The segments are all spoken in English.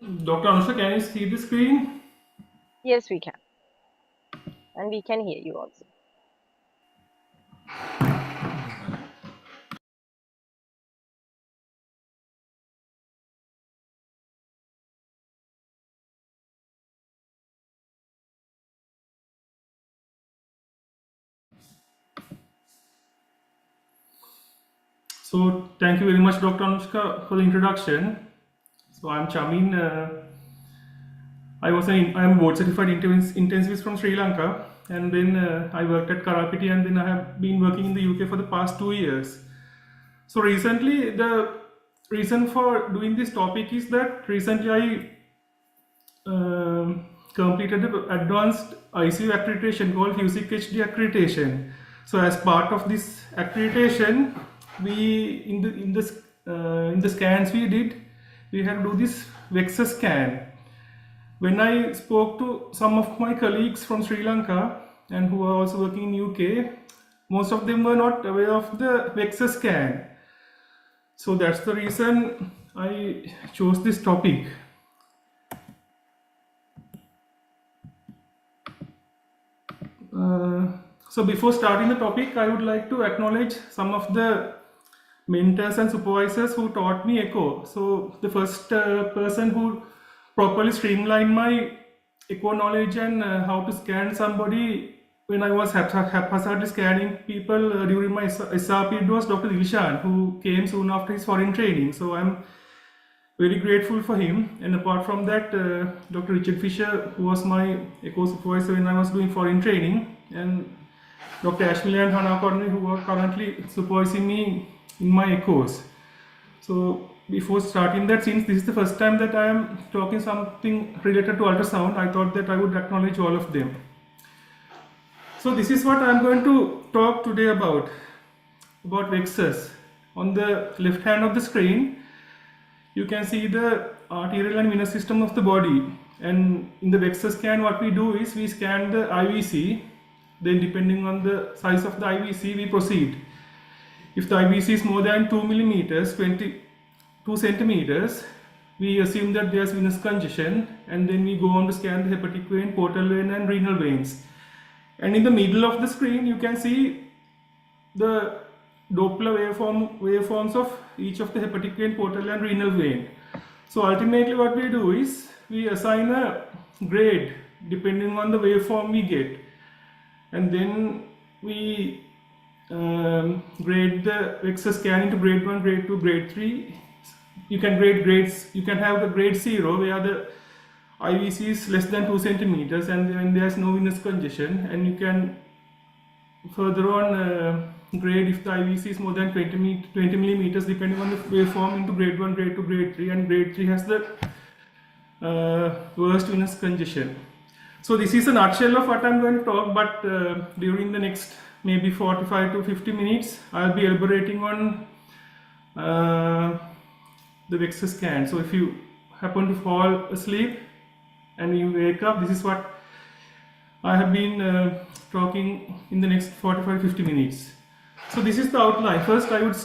Dr. Anushka, can you see the screen? Yes, we can. And we can hear you also. So, thank you very much, Dr. Anushka, for the introduction. So, I'm Chamin. I am board certified intensivist from Sri Lanka, and then I worked at Karapiti, and then I have been working in the UK for the past 2 years. So, recently, the reason for doing this topic is that recently completed the advanced ICU accreditation called FUSIC HD accreditation. So as part of this accreditation, we in the scans we did, we had to do this Vexus scan. When I spoke to some of my colleagues from Sri Lanka and who are also working in UK, most of them were not aware of the Vexus scan. So that's the reason I chose this topic. So before starting the topic, I would like to acknowledge some of the mentors and supervisors who taught me echo. So the first person who properly streamlined my echo knowledge and how to scan somebody when I was haphazardly scanning people during my SRP, it was Dr. Dilshan, who came soon after his foreign training. So I'm very grateful for him. And apart from that, Dr. Richard Fisher, who was my echo supervisor when I was doing foreign training, and Dr. Ashmila and Hannah Corney, who are currently supervising me in my echoes. So before starting that, since this is the first time that I am talking something related to ultrasound, I thought that I would acknowledge all of them. So this is what I am going to talk today about Vexus. On the left hand of the screen, you can see the arterial and venous system of the body. And in the Vexus scan, what we do is we scan the IVC. Then depending on the size of the IVC, we proceed. If the IVC is more than 2 millimeters, 22 centimeters, we assume that there's venous congestion, and then we go on to scan the hepatic vein, portal vein, and renal veins. And in the middle of the screen, you can see the Doppler waveforms of each of the hepatic vein, portal, and renal vein. So ultimately what we do is we assign a grade depending on the waveform we get, and then we grade the Vexus scan into grade 1, grade 2, grade 3. You can grade grades. You can have the grade 0 where the IVC is less than 2 centimeters and then there's no venous congestion, and you can further on grade if the IVC is more than 20 millimeters depending on the waveform into grade 1, grade 2, grade 3, and grade 3 has the worst venous congestion. So this is a nutshell of what I'm going to talk, but during the next maybe 45 to 50 minutes, I'll be elaborating on the Vexus scan. So if you happen to fall asleep and you wake up, this is what I have been talking in the next 45-50 minutes. So this is the outline. First I would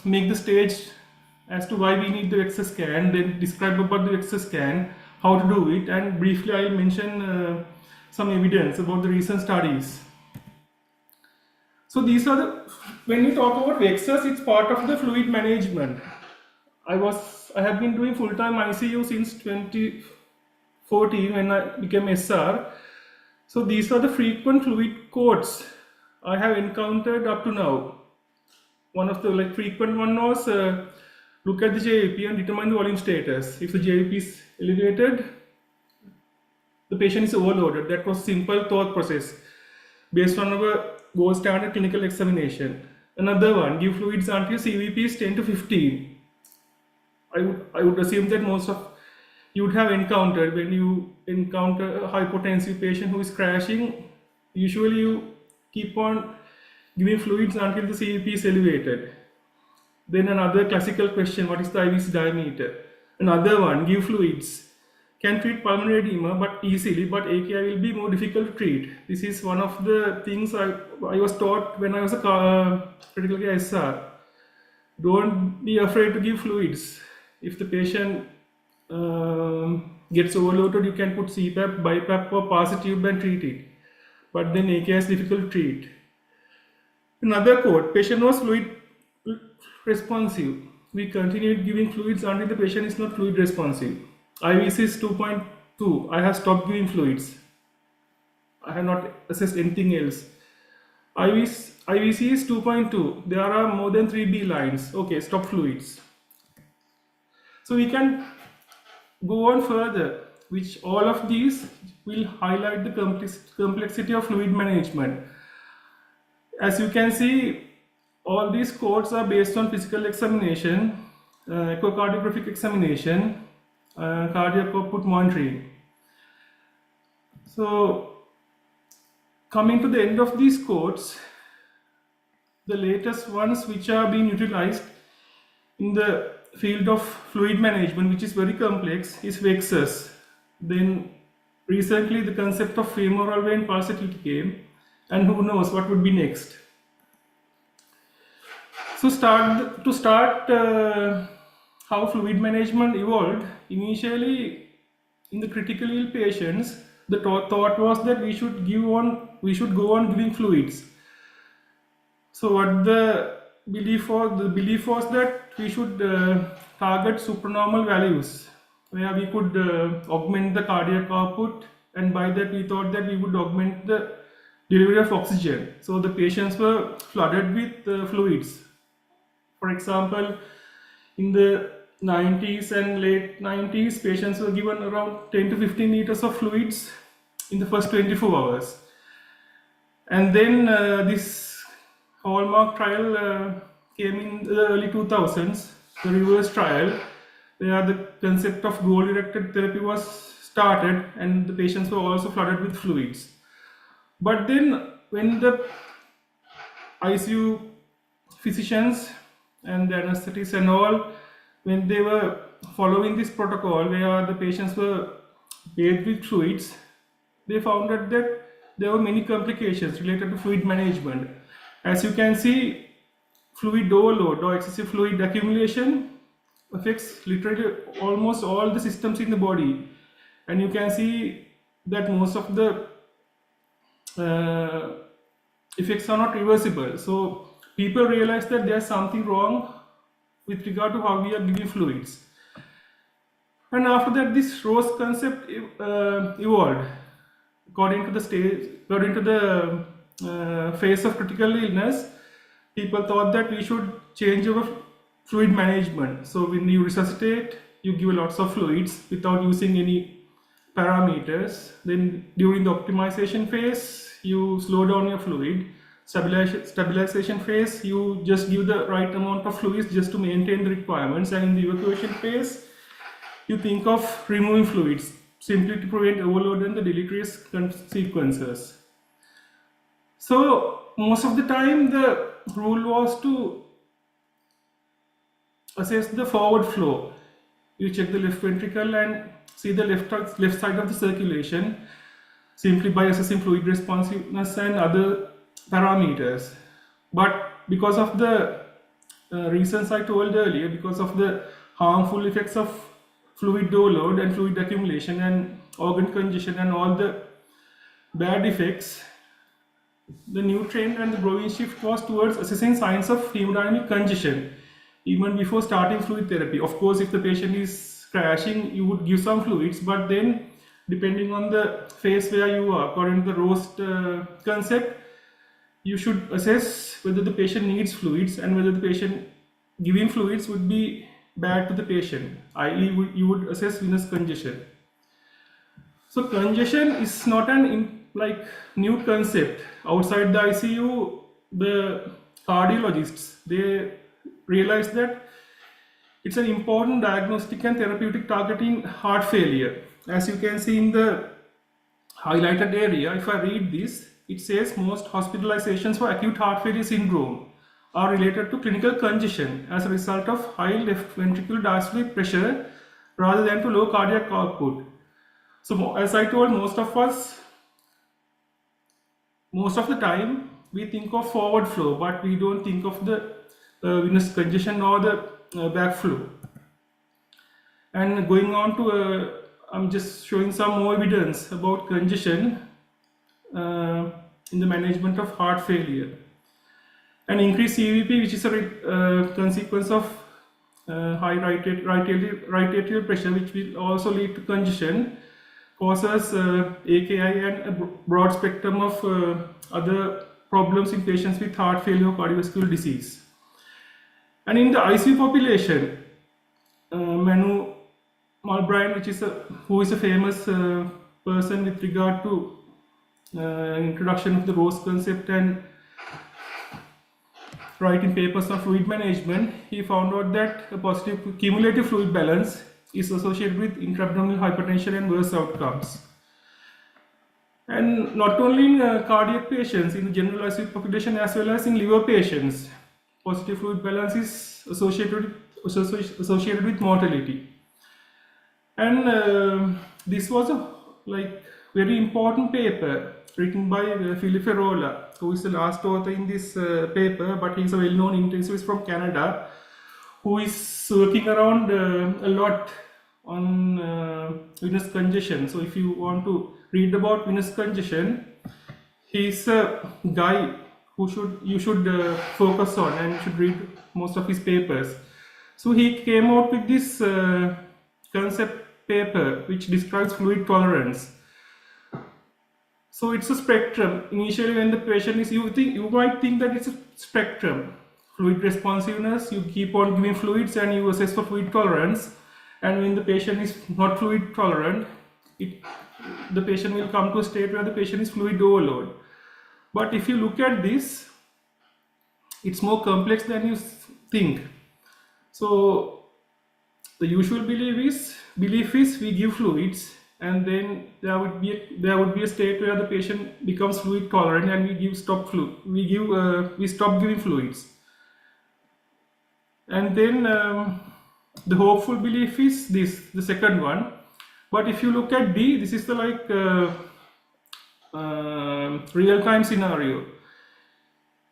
make the stage as to why we need the Vexus scan, then describe about the Vexus scan, how to do it, and briefly I will mention some evidence about the recent studies. So these are when we talk about Vexus, it's part of the fluid management. I have been doing full-time ICU since 2014 when I became SR. So these are the frequent fluid codes I have encountered up to now. One of the frequent one was look at the JVP and determine the volume status. If the JVP is elevated, the patient is overloaded. That was simple thought process based on our gold standard clinical examination. Another one, give fluids until CVP is 10 to 15. I would assume that most of you would have encountered when you encounter a hypotensive patient who is crashing. Usually you keep on giving fluids until the CVP is elevated. Then another classical question, what is the IVC diameter? Another one, give fluids. Can treat pulmonary edema but easily, but AKI will be more difficult to treat. This is one of the things I was taught when I was a critical care SR. Don't be afraid to give fluids. If the patient gets overloaded, you can put CPAP, BiPAP, or pass a tube and treat it. But then AKI is difficult to treat. Another quote: patient was fluid responsive. We continued giving fluids until the patient is not fluid responsive. IVC is 2.2. I have stopped giving fluids. I have not assessed anything else. IVC is 2.2. There are more than 3B lines. Okay, stop fluids. So we can go on further, which all of these will highlight the complexity of fluid management. As you can see, all these codes are based on physical examination, echocardiographic examination, cardiac output monitoring. So coming to the end of these codes, the latest ones which are being utilized in the field of fluid management, which is very complex, is Vexus. Then recently the concept of femoral vein pulsatility came, and who knows what would be next. So to start how fluid management evolved, initially in the critically ill patients, the thought was that we should go on giving fluids. So what the belief was? The belief was that we should target supranormal values, where we could augment the cardiac output, and by that we thought that we would augment the delivery of oxygen. So the patients were flooded with fluids. For example, in the 90s and late 90s, patients were given around 10 to 15 liters of fluids in the first 24 hours. And then this hallmark trial came in the early 2000s, the reverse trial, where the concept of goal-directed therapy was started, and the patients were also flooded with fluids. But then when the ICU physicians and the anesthetists and all, when they were following this protocol where the patients were bathed with fluids, they found out that there were many complications related to fluid management. As you can see, fluid overload or excessive fluid accumulation affects literally almost all the systems in the body, and you can see that most of the effects are not reversible. So people realize that there's something wrong with regard to how we are giving fluids. And after that, this ROSE concept evolved. According to the phase of critical illness, people thought that we should change our fluid management. So when you resuscitate, you give lots of fluids without using any parameters. Then during the optimization phase, you slow down your fluid. Stabilization phase, you just give the right amount of fluids just to maintain the requirements, and in the evacuation phase, you think of removing fluids simply to prevent overload and the deleterious consequences. So most of the time the rule was to assess the forward flow. You check the left ventricle and see the left side of the circulation simply by assessing fluid responsiveness and other parameters. But because of the reasons I told earlier, because of the harmful effects of fluid overload and fluid accumulation and organ congestion and all the bad effects, the new trend and the growing shift was towards assessing signs of hemodynamic congestion even before starting fluid therapy. Of course, if the patient is crashing, you would give some fluids, but then depending on the phase where you are, according to the ROSE concept, you should assess whether the patient needs fluids and whether the patient giving fluids would be bad to the patient, i.e. you would assess venous congestion. So congestion is not an new concept. Outside the ICU, the cardiologists, they realize that it's an important diagnostic and therapeutic targeting heart failure. As you can see in the highlighted area, if I read this, it says most hospitalizations for acute heart failure syndrome are related to clinical congestion as a result of high left ventricular diastolic pressure rather than to low cardiac output. So as I told, most of the time we think of forward flow, but we don't think of the venous congestion or the backflow. And going on to, I'm just showing some more evidence about congestion in the management of heart failure. And increased CVP, which is a consequence of high right atrial pressure, which will also lead to congestion, causes AKI and a broad spectrum of other problems in patients with heart failure or cardiovascular disease. And in the ICU population, Manu Malbrand, who is a famous person with regard to introduction of the ROSE concept and writing papers on fluid management, he found out that a positive cumulative fluid balance is associated with intra-abdominal hypertension and worse outcomes. And not only in cardiac patients, in the general ICU population as well as in liver patients, positive fluid balance is associated with mortality. And this was a very important paper written by Philip Ferola, who is the last author in this paper, but he's a well-known intensivist from Canada who is working around a lot on venous congestion. So if you want to read about venous congestion, he's a guy who you should focus on, and you should read most of his papers. So he came out with this concept paper which describes fluid tolerance. So it's a spectrum. Initially, when the patient is, you might think that it's a spectrum. Fluid responsiveness, you keep on giving fluids and you assess for fluid tolerance. And when the patient is not fluid tolerant, the patient will come to a state where the patient is fluid overload. But if you look at this, it's more complex than you think. So the usual belief is we give fluids, and then there would be a state where the patient becomes fluid tolerant, and we stop giving fluids. And then the hopeful belief is the second one. But if you look at D, this is the real-time scenario.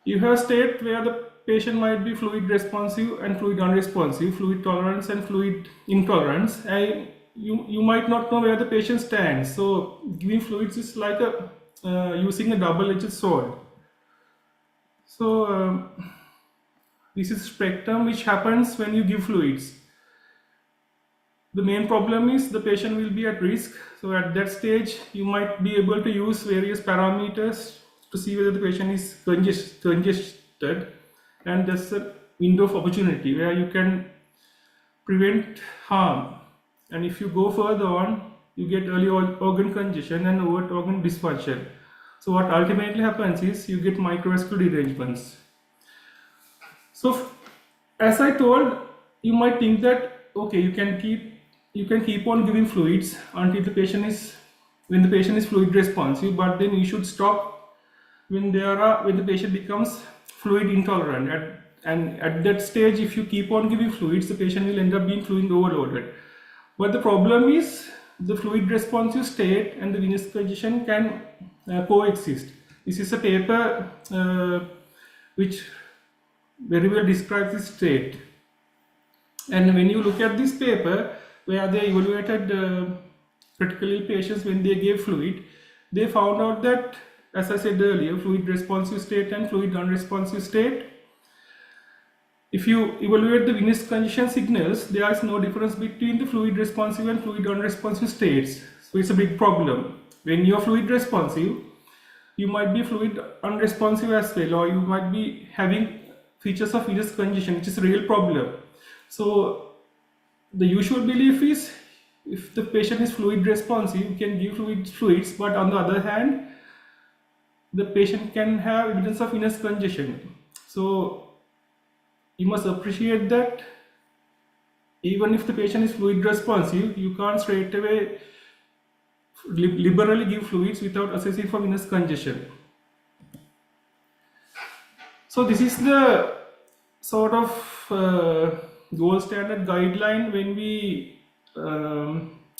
You have a state where the patient might be fluid responsive and fluid unresponsive, fluid tolerance and fluid intolerance, and you might not know where the patient stands. So giving fluids is like using a double-edged sword. So this is spectrum which happens when you give fluids. The main problem is the patient will be at risk. So at that stage, you might be able to use various parameters to see whether the patient is congested, and there's a window of opportunity where you can prevent harm. And if you go further on, you get early organ congestion and overt organ dysfunction. So what ultimately happens is you get microvascular derangements. So as I told, you might think that okay, you can keep on giving fluids until the patient is fluid responsive, but then you should stop when the patient becomes fluid intolerant. And at that stage, if you keep on giving fluids, the patient will end up being fluid overloaded. But the problem is the fluid responsive state and the venous congestion can coexist. This is a paper which very well describes this state. And when you look at this paper, where they evaluated critical ill patients when they gave fluid, they found out that, as I said earlier, fluid responsive state and fluid unresponsive state, if you evaluate the venous congestion signals, there is no difference between the fluid responsive and fluid unresponsive states. So it's a big problem. When you're fluid responsive, you might be fluid unresponsive as well, or you might be having features of venous congestion, which is a real problem. So the usual belief is if the patient is fluid responsive, you can give fluids, but on the other hand, the patient can have evidence of venous congestion. So you must appreciate that even if the patient is fluid responsive, you can't straight away liberally give fluids without assessing for venous congestion. So this is the sort of gold standard guideline when we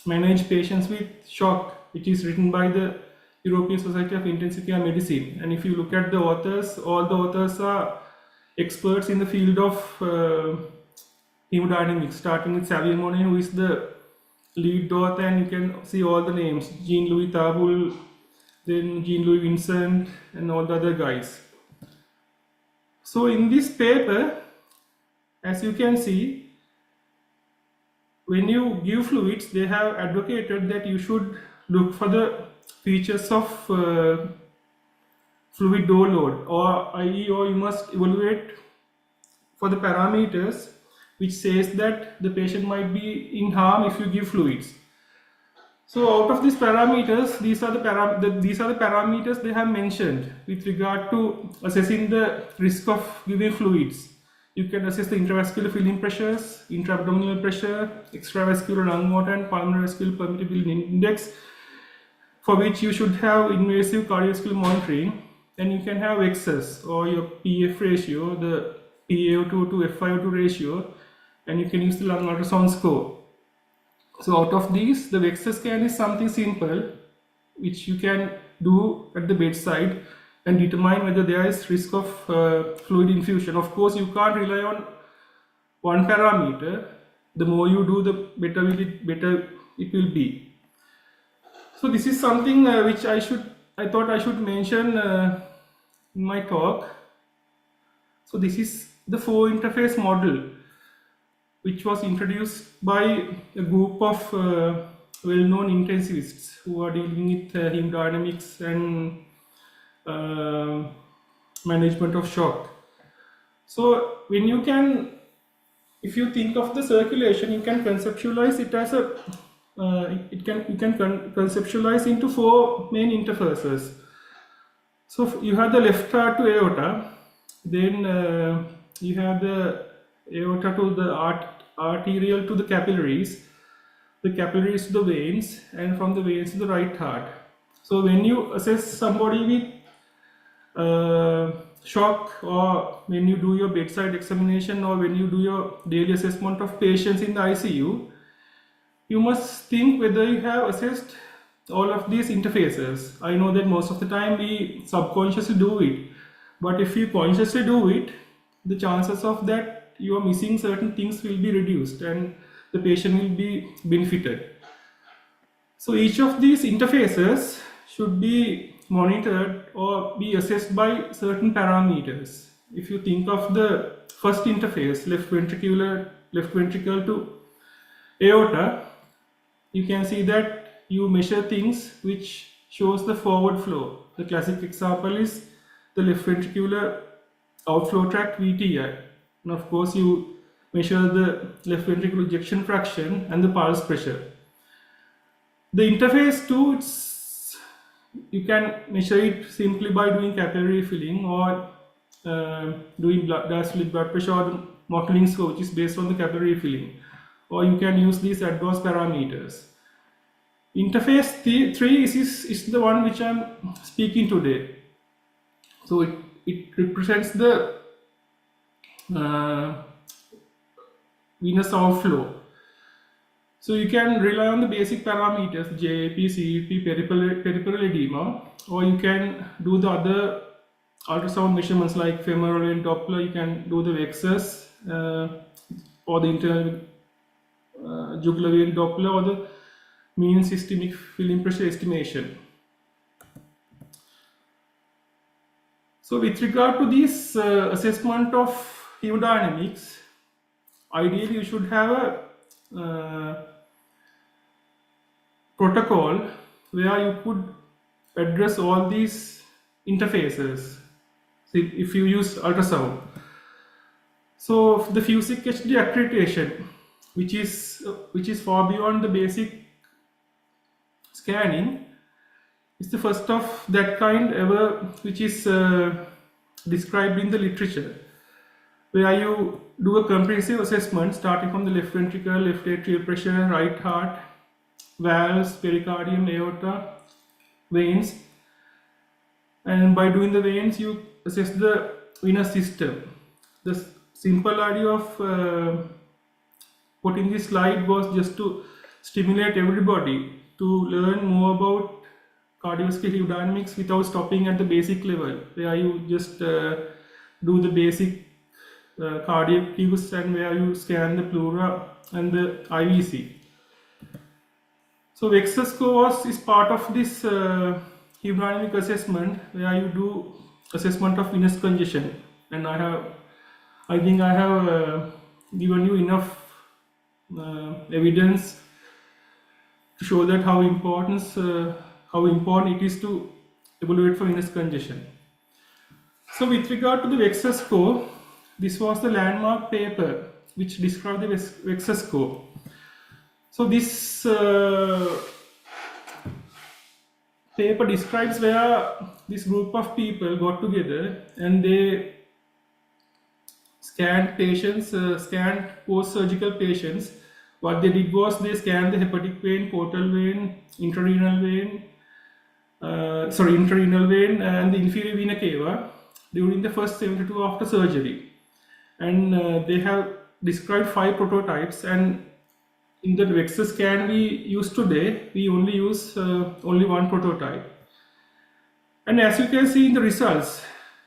manage patients with shock, which is written by the European Society of Intensive Care Medicine. And if you look at the authors, all the authors are experts in the field of hemodynamics, starting with Xavier Monet, who is the lead author, and you can see all the names: Jean-Louis Tabul, then Jean-Louis Vincent, and all the other guys. So in this paper, as you can see, when you give fluids, they have advocated that you should look for the features of fluid load, or i.e., or you must evaluate for the parameters which says that the patient might be in harm if you give fluids. So out of these parameters, these are the parameters they have mentioned with regard to assessing the risk of giving fluids. You can assess the intravascular filling pressures, intra-abdominal pressure, extravascular lung water, and pulmonary vascular permeability index, for which you should have invasive cardiovascular monitoring. And you can have Vexus, or your PF ratio, the PaO2 to FiO2 ratio, and you can use the lung ultrasound score. So out of these, the Vexus scan is something simple which you can do at the bedside and determine whether there is risk of fluid infusion. Of course, you can't rely on one parameter. The more you do, the better it will be. So this is something which I thought I should mention in my talk. So this is the 4-interface model, which was introduced by a group of well-known intensivists who are dealing with hemodynamics and management of shock. So when you can, if you think of the circulation, you can conceptualize it as a you can conceptualize into 4 main interfaces. So you have the left heart to aorta, then you have the aorta to the arterial to the capillaries to the veins, and from the veins to the right heart. So when you assess somebody with shock, or when you do your bedside examination, or when you do your daily assessment of patients in the ICU, you must think whether you have assessed all of these interfaces. I know that most of the time we subconsciously do it, but if you consciously do it, the chances of that you are missing certain things will be reduced and the patient will be benefited. So each of these interfaces should be monitored or be assessed by certain parameters. If you think of the first interface, left ventricle to aorta, you can see that you measure things which shows the forward flow. The classic example is the left ventricular outflow tract VTI. And of course, you measure the left ventricular ejection fraction and the pulse pressure. The interface 2, you can measure it simply by doing capillary filling, or doing diastolic blood pressure, or the Mottling score, which is based on the capillary filling, or you can use these advanced parameters. Interface 3 is the one which I am speaking today. So it represents the venous outflow. So you can rely on the basic parameters, JAP, CEP, peripheral edema, or you can do the other ultrasound measurements like femoral and Doppler. You can do the Vexus, or the internal jugular vein Doppler, or the mean systemic filling pressure estimation. So with regard to this assessment of hemodynamics, ideally you should have a protocol where you could address all these interfaces. So if you use ultrasound, so the FUSIC HD accreditation, which is far beyond the basic scanning, is the first of that kind ever, which is described in the literature, where you do a comprehensive assessment starting from the left ventricle, left atrial pressure, right heart, valves, pericardium, aorta, veins, and by doing the veins you assess the venous system. The simple idea of putting this slide was just to stimulate everybody to learn more about cardiovascular hemodynamics without stopping at the basic level, where you just do the basic cardiac cues and where you scan the pleura and the IVC. So Vexus score is part of this hemodynamic assessment where you do assessment of venous congestion, and I think I have given you enough evidence to show that how important it is to evaluate for venous congestion. So with regard to the Vexus score, this was the landmark paper which described the Vexus score. So this paper describes where this group of people got together and they scanned patients, scanned post-surgical patients. What they did was they scanned the hepatic vein, portal vein, intrarenal vein, and the inferior vena cava during the first 72 after surgery. And they have described 5 prototypes, and in the Vexus scan we use today, we only use only one prototype. And as you can see in the results,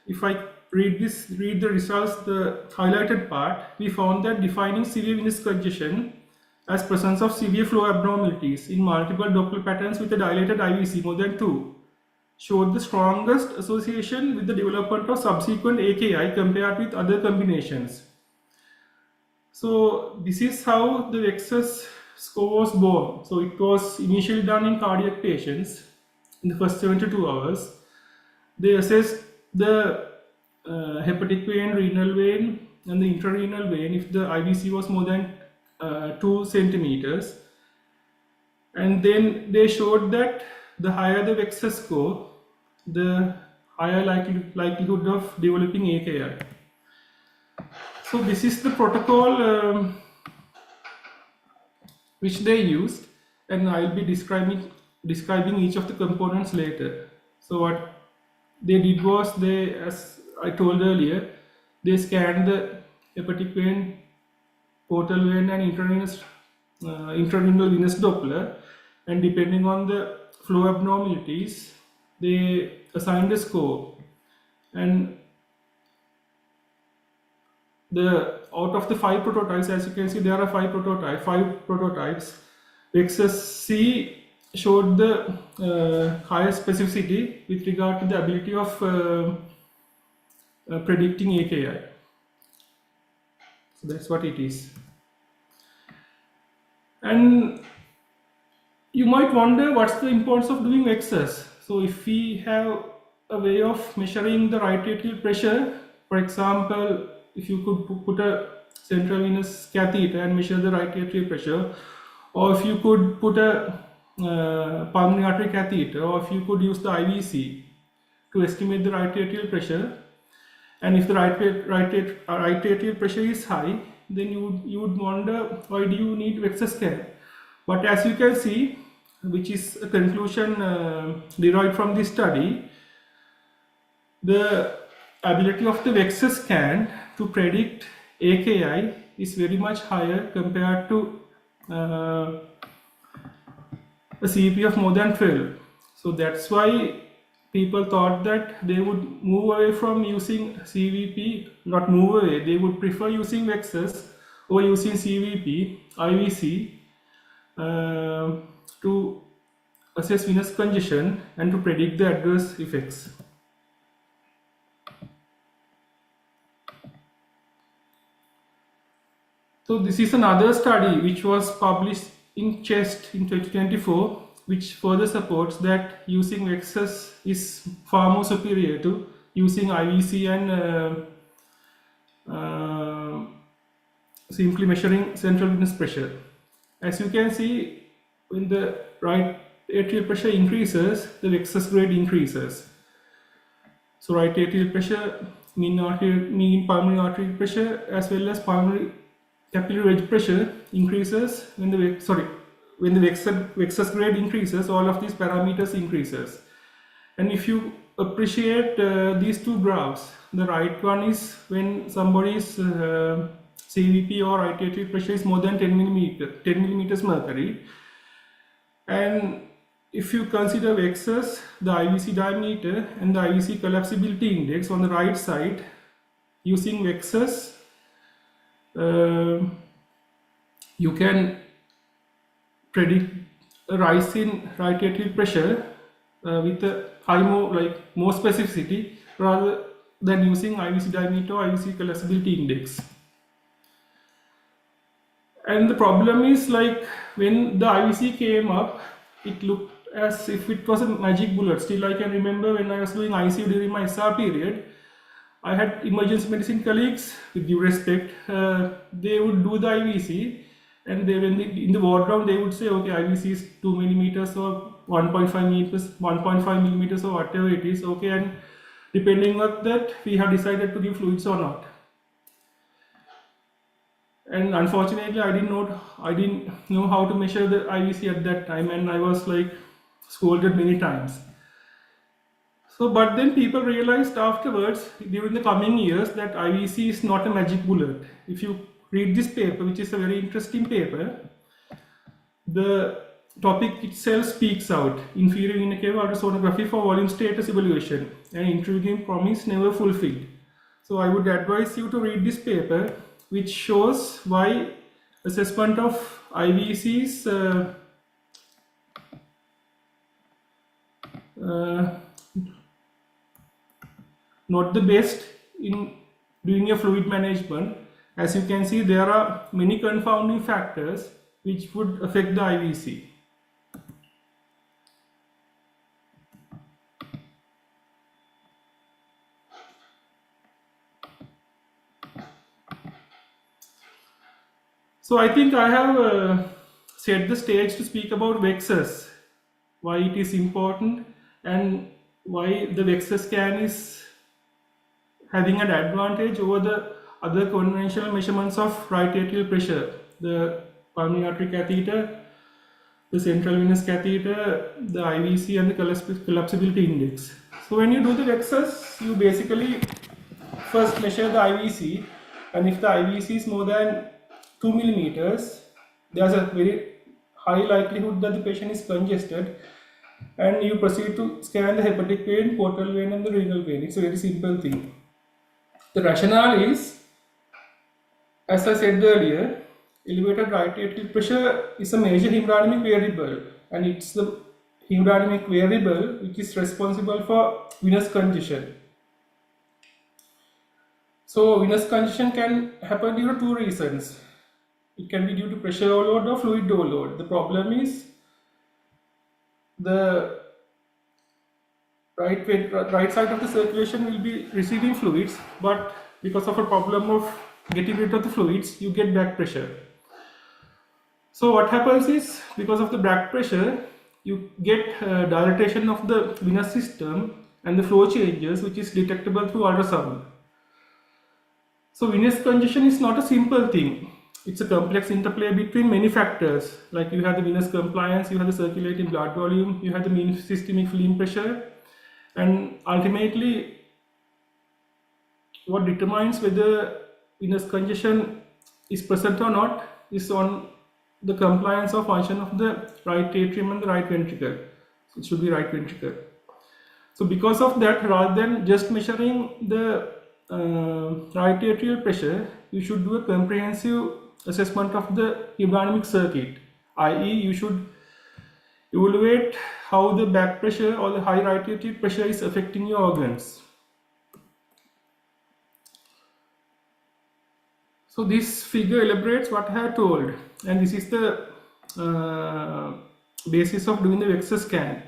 if I read the results, the highlighted part, we found that defining severe venous congestion as presence of severe flow abnormalities in multiple Doppler patterns with a dilated IVC more than 2 showed the strongest association with the development of subsequent AKI compared with other combinations. So this is how the Vexus score was born. So it was initially done in cardiac patients in the first 72 hours. They assessed the hepatic vein, renal vein, and the intrarenal vein if the IVC was more than 2 centimeters. And then they showed that the higher the Vexus score, the higher likelihood of developing AKI. So this is the protocol which they used, and I will be describing each of the components later. So what they did was, they, as I told earlier, they scanned the hepatic vein, portal vein, and intrarenal venous Doppler, and depending on the flow abnormalities, they assigned a score. And out of the 5 prototypes, as you can see, there are 5 prototypes. Vexus C showed the highest specificity with regard to the ability of predicting AKI. So that's what it is. And you might wonder what's the importance of doing Vexus. So if we have a way of measuring the right atrial pressure, for example, if you could put a central venous catheter and measure the right atrial pressure, or if you could put a pulmonary artery catheter, or if you could use the IVC to estimate the right atrial pressure, and if the right atrial pressure is high, then you would wonder, why do you need Vexus scan? But as you can see, which is a conclusion derived from this study, the ability of the Vexus scan to predict AKI is very much higher compared to a CVP of more than 12. So that's why people thought that they would move away from using CVP, not move away, they would prefer using Vexus or using CVP, IVC to assess venous congestion and to predict the adverse effects. So this is another study which was published in Chest in 2024, which further supports that using Vexus is far more superior to using IVC and simply measuring central venous pressure. As you can see, when the right atrial pressure increases, the Vexus grade increases. So right atrial pressure, mean pulmonary arterial pressure, as well as pulmonary capillary wedge pressure increases when the Vexus grade increases. All of these parameters increases. And if you appreciate these two graphs, the right one is when somebody's CVP or right atrial pressure is more than 10 millimeters mercury, and if you consider Vexus, the IVC diameter and the IVC collapsibility index on the right side, using Vexus you can predict a rise in right atrial pressure with a more specificity rather than using IVC diameter or IVC collapsibility index. And the problem is, like, when the IVC came up, it looked as if it was a magic bullet. Still, I can remember when I was doing ICU during my SR period, I had emergency medicine colleagues, with due respect, they would do the IVC, and in the ward round, they would say, okay, IVC is 2 millimeters or 1.5 millimeters, 1.5 millimeters or whatever it is, okay, and depending on that, we have decided to give fluids or not. And unfortunately, I didn't know how to measure the IVC at that time, and I was like scolded many times. So, but then people realized afterwards, during the coming years, that IVC is not a magic bullet. If you read this paper, which is a very interesting paper, the topic itself speaks out: inferior vena cava ultrasonography for volume status evaluation, an intriguing promise never fulfilled. So I would advise you to read this paper, which shows why assessment of IVC is not the best in doing a fluid management. As you can see, there are many confounding factors which would affect the IVC. So I think I have set the stage to speak about Vexus, why it is important, and why the Vexus scan is having an advantage over the other conventional measurements of right atrial pressure, the pulmonary artery catheter, the central venous catheter, the IVC, and the collapsibility index. So when you do the Vexus, you basically first measure the IVC, and if the IVC is more than 2 millimeters, there's a very high likelihood that the patient is congested, and you proceed to scan the hepatic vein, portal vein, and the renal vein. It's a very simple thing. The rationale is, as I said earlier, elevated right atrial pressure is a major hemodynamic variable, and it's the hemodynamic variable which is responsible for venous congestion. So venous congestion can happen due to two reasons. It can be due to pressure overload or fluid overload. The problem is the right side of the circulation will be receiving fluids, but because of a problem of getting rid of the fluids, you get back pressure. So what happens is, because of the back pressure, you get dilatation of the venous system and the flow changes, which is detectable through ultrasound. So venous congestion is not a simple thing. It's a complex interplay between many factors, like you have the venous compliance, you have the circulating blood volume, you have the mean systemic film pressure, and ultimately what determines whether venous congestion is present or not is on the compliance or function of the right atrium and the right ventricle. It should be right ventricle. So because of that, rather than just measuring the right atrial pressure, you should do a comprehensive assessment of the hemodynamic circuit, i.e. you should evaluate how the back pressure or the high right atrial pressure is affecting your organs. So this figure elaborates what I have told, and this is the basis of doing the Vexus scan.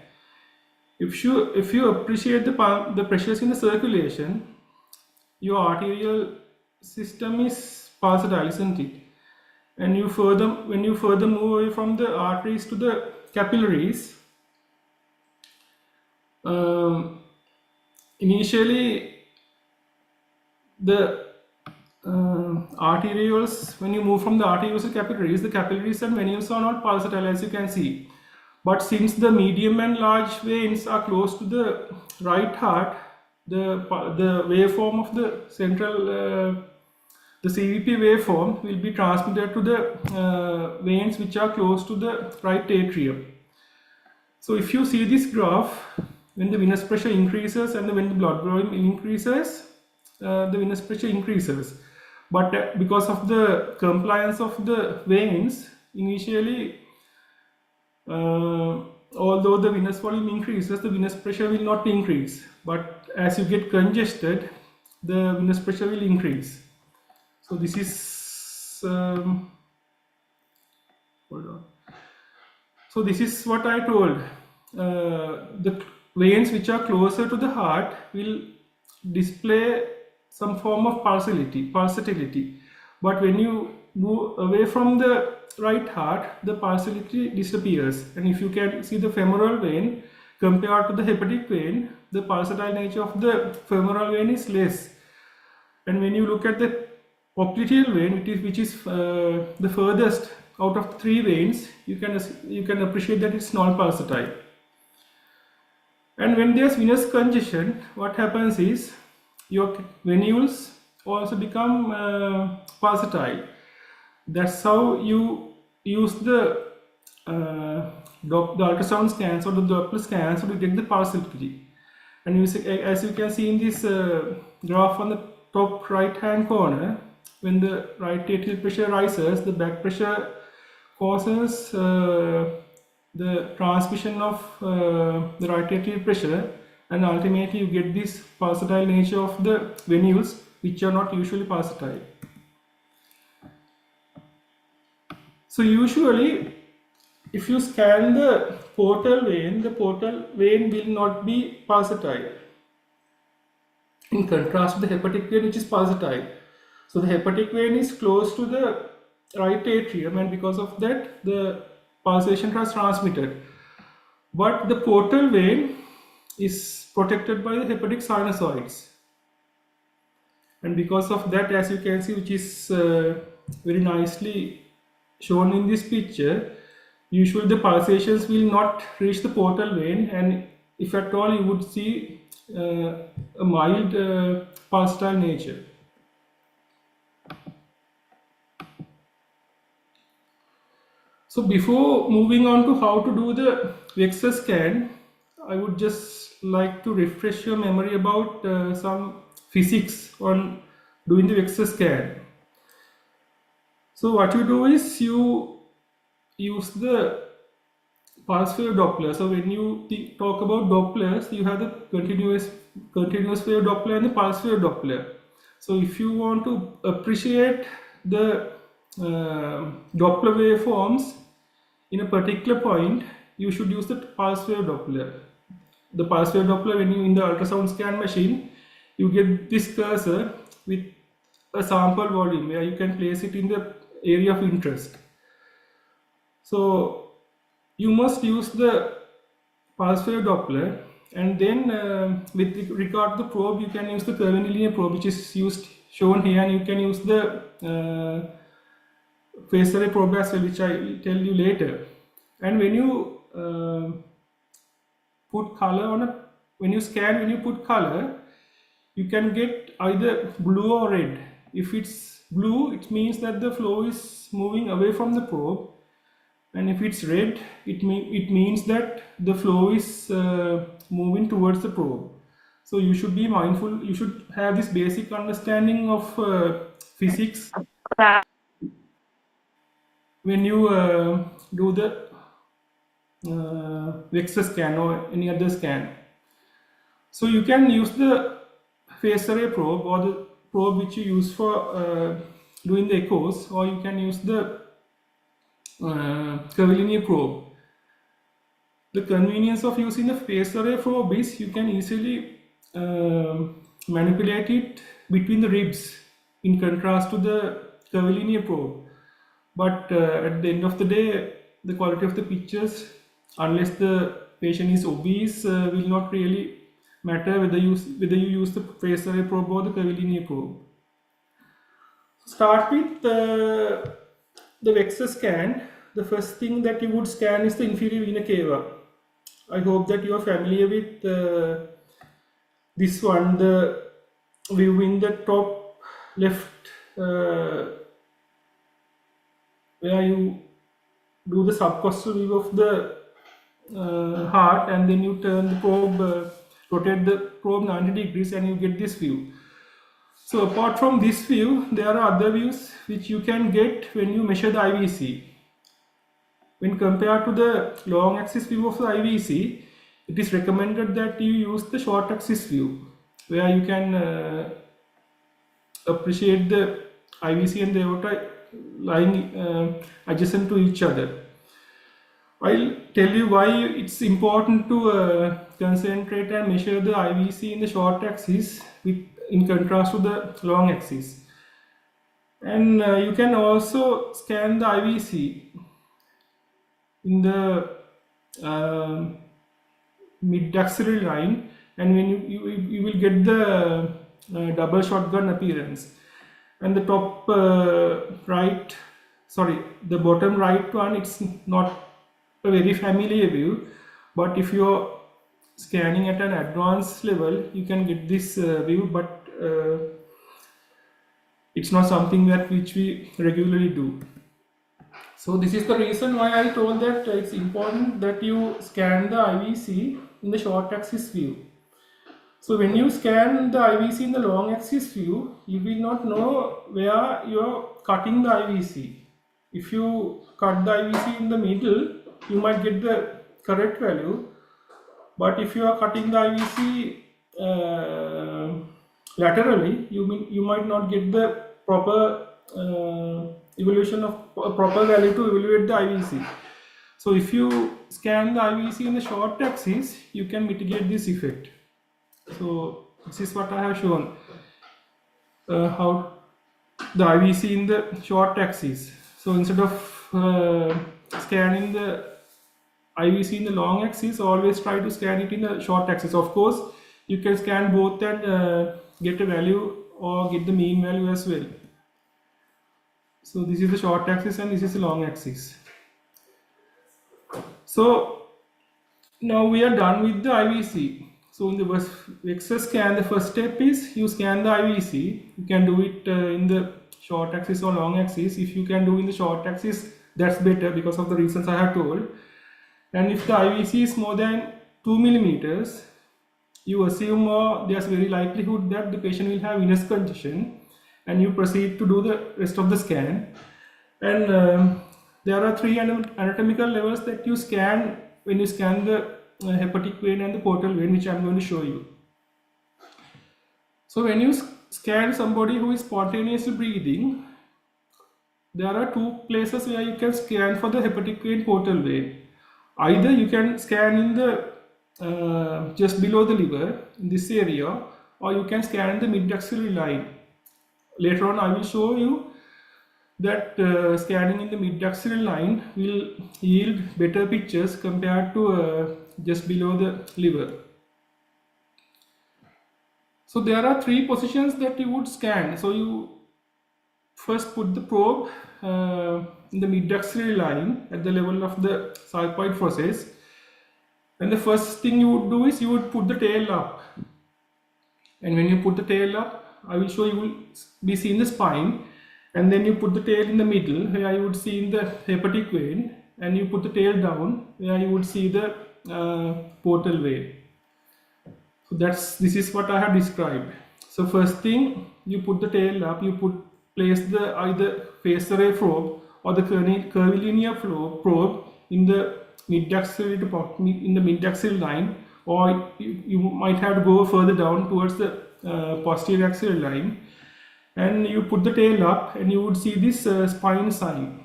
If you appreciate the pressures in the circulation, your arterial system is pulsatile, isn't it? And when you further move away from the arteries to the capillaries, initially the arterioles, when you move from the arterioles to capillaries, the capillaries and venules are not pulsatile, as you can see. But since the medium and large veins are close to the right heart, the waveform of the central the CVP waveform will be transmitted to the veins which are close to the right atrium. So if you see this graph, when the venous pressure increases and when the blood volume increases, the venous pressure increases. But because of the compliance of the veins, initially although the venous volume increases, the venous pressure will not increase. But as you get congested, the venous pressure will increase. So this is hold on. So this is what I told. The veins which are closer to the heart will display some form of pulsatility. But when you move away from the right heart, the pulsatility disappears. And if you can see the femoral vein compared to the hepatic vein, the pulsatile nature of the femoral vein is less. And when you look at the popliteal vein, which is the furthest out of the three veins, you can appreciate that it's non-pulsatile. And when there's venous congestion, what happens is your venules also become pulsatile. That's how you use the ultrasound scans or the Doppler scans to detect the pulsatility. And as you can see in this graph on the top right hand corner, when the right atrial pressure rises, the back pressure causes the transmission of the right atrial pressure, and ultimately you get this pulsatile nature of the venules, which are not usually pulsatile. So usually if you scan the portal vein will not be pulsatile, in contrast to the hepatic vein, which is pulsatile. So the hepatic vein is close to the right atrium, and because of that the pulsation is transmitted. But the portal vein is protected by the hepatic sinusoids, and because of that, as you can see, which is very nicely shown in this picture, usually the pulsations will not reach the portal vein, and if at all you would see a mild pulsatile nature. So before moving on to how to do the Vexus scan, I would just like to refresh your memory about some physics on doing the Vexus scan. So what you do is you use the pulse wave Doppler. So when you talk about Dopplers, you have the continuous wave Doppler and the pulse wave Doppler. So if you want to appreciate the Doppler waveforms in a particular point, you should use the pulse wave Doppler. The pulse wave Doppler, when you in the ultrasound scan machine, you get this cursor with a sample volume where you can place it in the area of interest. So you must use the pulse wave Doppler, and then with regard to the probe, you can use the curvilinear probe, which is shown here, and you can use the phase array probe as well, which I will tell you later. And when you put color when you put color, you can get either blue or red. If it's blue, it means that the flow is moving away from the probe, and if it's red, it means that the flow is moving towards the probe. So you should be mindful, you should have this basic understanding of physics when you do the Vexus scan or any other scan. So you can use the phase array probe or the probe which you use for doing the echoes, or you can use the curvilinear probe. The convenience of using the phase array probe is you can easily manipulate it between the ribs, in contrast to the curvilinear probe. But at the end of the day, the quality of the pictures, unless the patient is obese, will not really matter whether you use the phase array probe or the curvilinear probe. Start with the Vexus scan. The first thing that you would scan is the inferior vena cava. I hope that you are familiar with this one, the view in the top left, where you do the subcostal view of the heart, and then you turn the probe, rotate the probe 90 degrees, and you get this view. So apart from this view, there are other views which you can get when you measure the IVC. when compared to the long axis view of the IVC, it is recommended that you use the short axis view, where you can appreciate the IVC and the aorta lying adjacent to each other. I'll tell you why it's important to concentrate and measure the IVC in the short axis in contrast to the long axis. And you can also scan the IVC in the mid-axillary line, and when you will get the double shotgun appearance. And the top the bottom right one, it's not a very familiar view, but if you're scanning at an advanced level, you can get this view, but it's not something which we regularly do. So this is the reason why I told that it's important that you scan the IVC in the short axis view. So when you scan the IVC in the long axis view, you will not know where you are cutting the IVC. If you cut the IVC in the middle, you might get the correct value, but if you are cutting the IVC laterally, you might not get the proper evaluation of a proper value to evaluate the IVC. So if you scan the IVC in the short axis, you can mitigate this effect. So this is what I have shown, how the IVC in the short axis. So instead of scanning the IVC in the long axis, always try to scan it in the short axis. Of course, you can scan both and get a value or get the mean value as well. So this is the short axis and this is the long axis. So now we are done with the IVC. So in the Vexus scan, the first step is you scan the IVC. You can do it in the short axis or long axis. If you can do in the short axis, that's better because of the reasons I have told. And if the IVC is more than 2 millimeters, you assume there's very likelihood that the patient will have venous congestion, and you proceed to do the rest of the scan. And there are 3 anatomical levels that you scan when you scan the hepatic vein and the portal vein, which I'm going to show you. So when you scan somebody who is spontaneously breathing, there are 2 places where you can scan for the hepatic vein portal vein. Either you can scan in the just below the liver in this area, or you can scan in the mid-axillary line. Later on I will show you that scanning in the mid-axillary line will yield better pictures compared to just below the liver. So there are 3 positions that you would scan. So you first put the probe in the mid-axillary line at the level of the sulcoid process, and the first thing you would do is you would put the tail up. And when you put the tail up, I will show you will be seeing the spine, and then you put the tail in the middle where you would see in the hepatic vein, and you put the tail down where you would see the portal vein. So this is what I have described. So first thing, you put the tail up, you place the either phase array probe or the curvilinear probe in the mid-axillary line, or you might have to go further down towards the posterior axillary line, and you put the tail up and you would see this spine sign.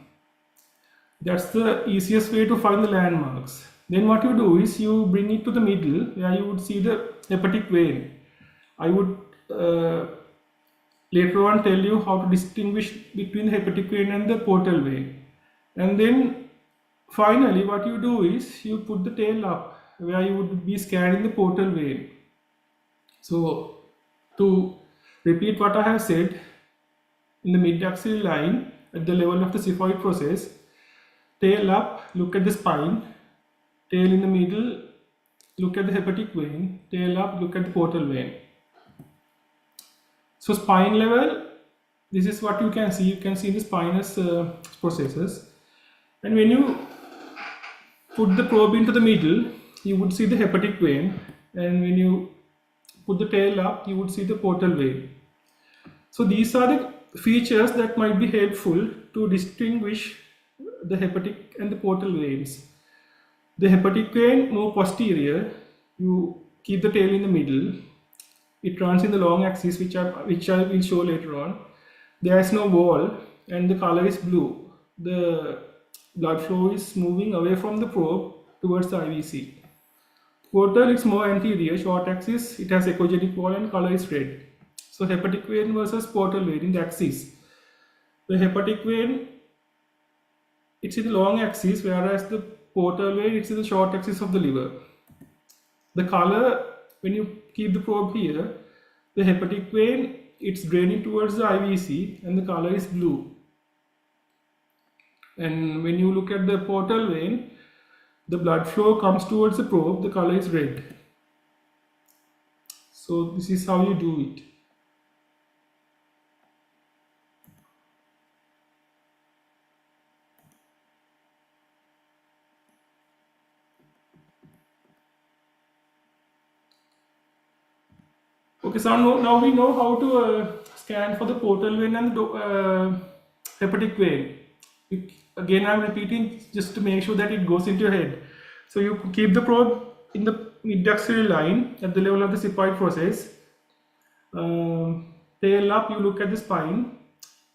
That's the easiest way to find the landmarks. Then what you do is you bring it to the middle where you would see the hepatic vein. I would later on tell you how to distinguish between the hepatic vein and the portal vein. And then finally what you do is you put the tail up where you would be scanning the portal vein. So to repeat what I have said, in the mid-axillary line at the level of the xiphoid process, tail up, look at the spine, tail in the middle, look at the hepatic vein, tail up, look at the portal vein. So spine level, this is what you can see. You can see the spinous processes, and when you put the probe into the middle, you would see the hepatic vein, and when you put the tail up, you would see the portal vein. So these are the features that might be helpful to distinguish the hepatic and the portal veins. The hepatic vein move posterior. You keep the tail in the middle. It runs in the long axis, which I will show later on. There is no wall, and the color is blue. The blood flow is moving away from the probe towards the IVC. Portal is more anterior, short axis. It has echogenic wall and color is red. So hepatic vein versus portal vein in the axis. The hepatic vein, it's in the long axis, whereas the portal vein, it's in the short axis of the liver. The color, when you keep the probe here, the hepatic vein, it's draining towards the IVC and the color is blue. And when you look at the portal vein, the blood flow comes towards the probe, the color is red. So this is how you do it. Okay, so now we know how to scan for the portal vein and the hepatic vein. Again, I'm repeating just to make sure that it goes into your head. So you keep the probe in the mid-axillary line at the level of the sigmoid process. Tail up, you look at the spine.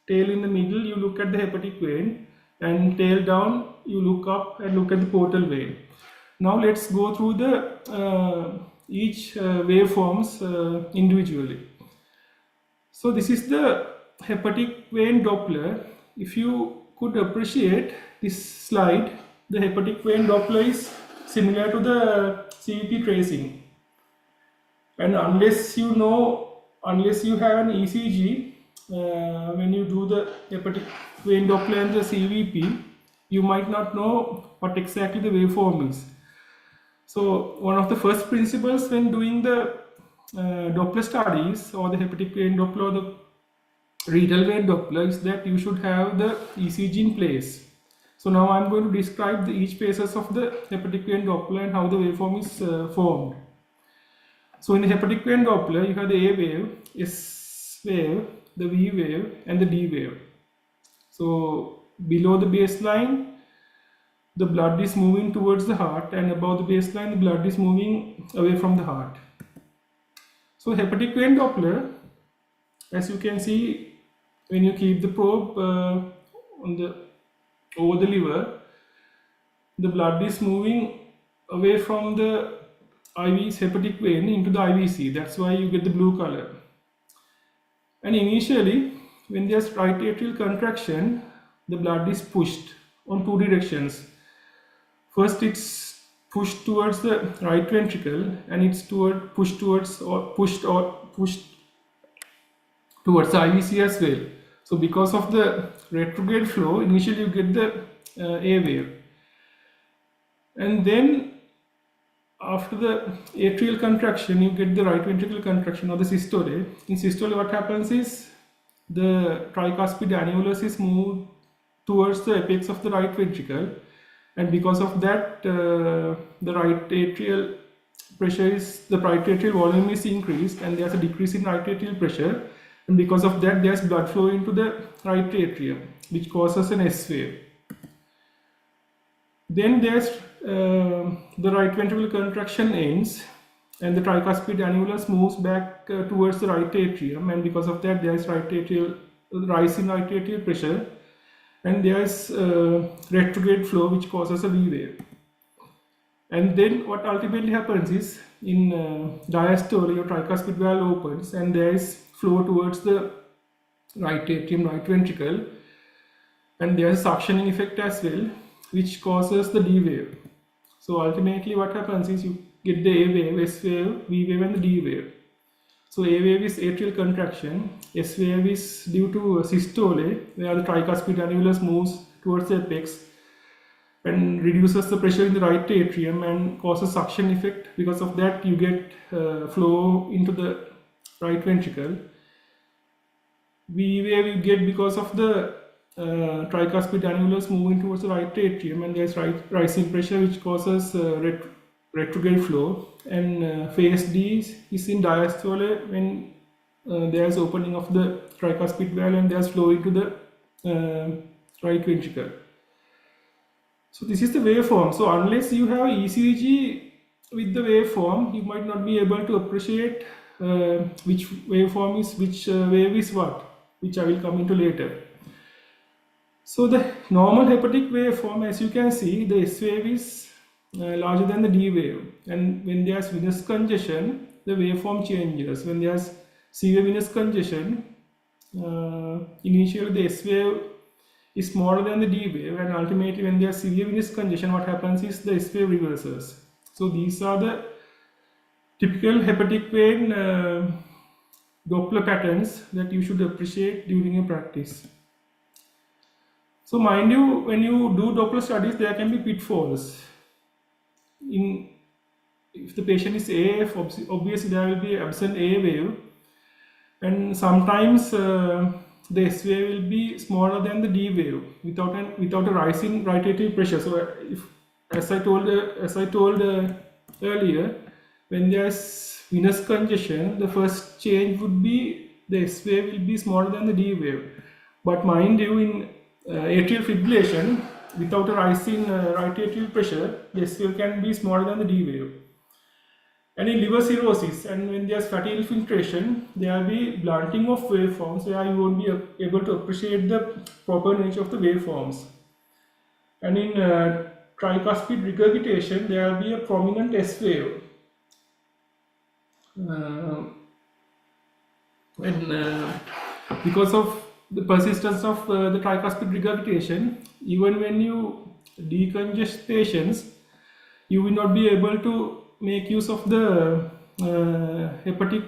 Tail in the middle, you look at the hepatic vein. And tail down, you look up and look at the portal vein. Now let's go through the each waveforms individually. So this is the hepatic vein Doppler. If you could appreciate this slide, the hepatic vein Doppler is similar to the CVP tracing. And unless you have an ECG, when you do the hepatic vein Doppler and the CVP, you might not know what exactly the waveform is. So one of the first principles when doing the Doppler studies or the hepatic vein Doppler or the renal vein Doppler is that you should have the ECG in place. So now I'm going to describe each phases of the hepatic vein Doppler and how the waveform is formed. So in the hepatic vein Doppler, you have the A wave, S wave, the V wave and the D wave. So below the baseline, the blood is moving towards the heart, and above the baseline, the blood is moving away from the heart. So hepatic vein Doppler, as you can see, when you keep the probe over the liver, the blood is moving away from the hepatic vein into the IVC. That's why you get the blue color. And initially, when there's right atrial contraction, the blood is pushed on two directions. First, it's pushed towards the right ventricle, and it's pushed towards the IVC as well. So because of the retrograde flow, initially you get the A wave, and then after the atrial contraction, you get the right ventricular contraction or the systole. In systole, what happens is the tricuspid annulus is moved towards the apex of the right ventricle, and because of that, the right atrial volume is increased, and there's a decrease in right atrial pressure, and because of that, there's blood flow into the right atrium, which causes an S wave. Then there's the right ventricular contraction ends, and the tricuspid annulus moves back towards the right atrium, and because of that, there's rise in right atrial pressure, and there's retrograde flow, which causes a V wave. And then what ultimately happens is, in diastole, your tricuspid valve opens, and there is flow towards the right atrium, right ventricle, and there's a suctioning effect as well, which causes the D wave. So ultimately what happens is you get the A wave, S wave, V wave and the D wave. So A wave is atrial contraction, S wave is due to systole, where the tricuspid annulus moves towards the apex and reduces the pressure in the right atrium and causes suction effect. Because of that, you get flow into the right ventricle. V wave you get because of the tricuspid annulus moving towards the right atrium, and there's rising pressure, which causes retrograde flow. And phase D is in diastole, when there's opening of the tricuspid valve and there's flow into the right ventricle. So this is the waveform. So unless you have ECG with the waveform, you might not be able to appreciate which waveform is which wave is what, which I will come into later. So the normal hepatic waveform, as you can see, the S wave is larger than the D wave, and when there's venous congestion, the waveform changes. When there's severe venous congestion, initially the S wave is smaller than the D wave, and ultimately when there's severe venous congestion, what happens is the S wave reverses. So these are the typical hepatic vein Doppler patterns that you should appreciate during your practice. So mind you, when you do Doppler studies, there can be pitfalls. If the patient is AF, obviously there will be absent A wave, and sometimes the S wave will be smaller than the D wave without a rising right atrial pressure. So if, as I told earlier, when there's venous congestion, the first change would be the S wave will be smaller than the D wave. But mind you, in atrial fibrillation, without a rising right atrial pressure, the S wave can be smaller than the D wave. And in liver cirrhosis, and when there's fatty infiltration, there will be blunting of waveforms where you won't be able to appreciate the proper nature of the waveforms. And in tricuspid regurgitation, there will be a prominent S wave. Because of the persistence of the tricuspid regurgitation, even when you decongest patients, you will not be able to make use of the hepatic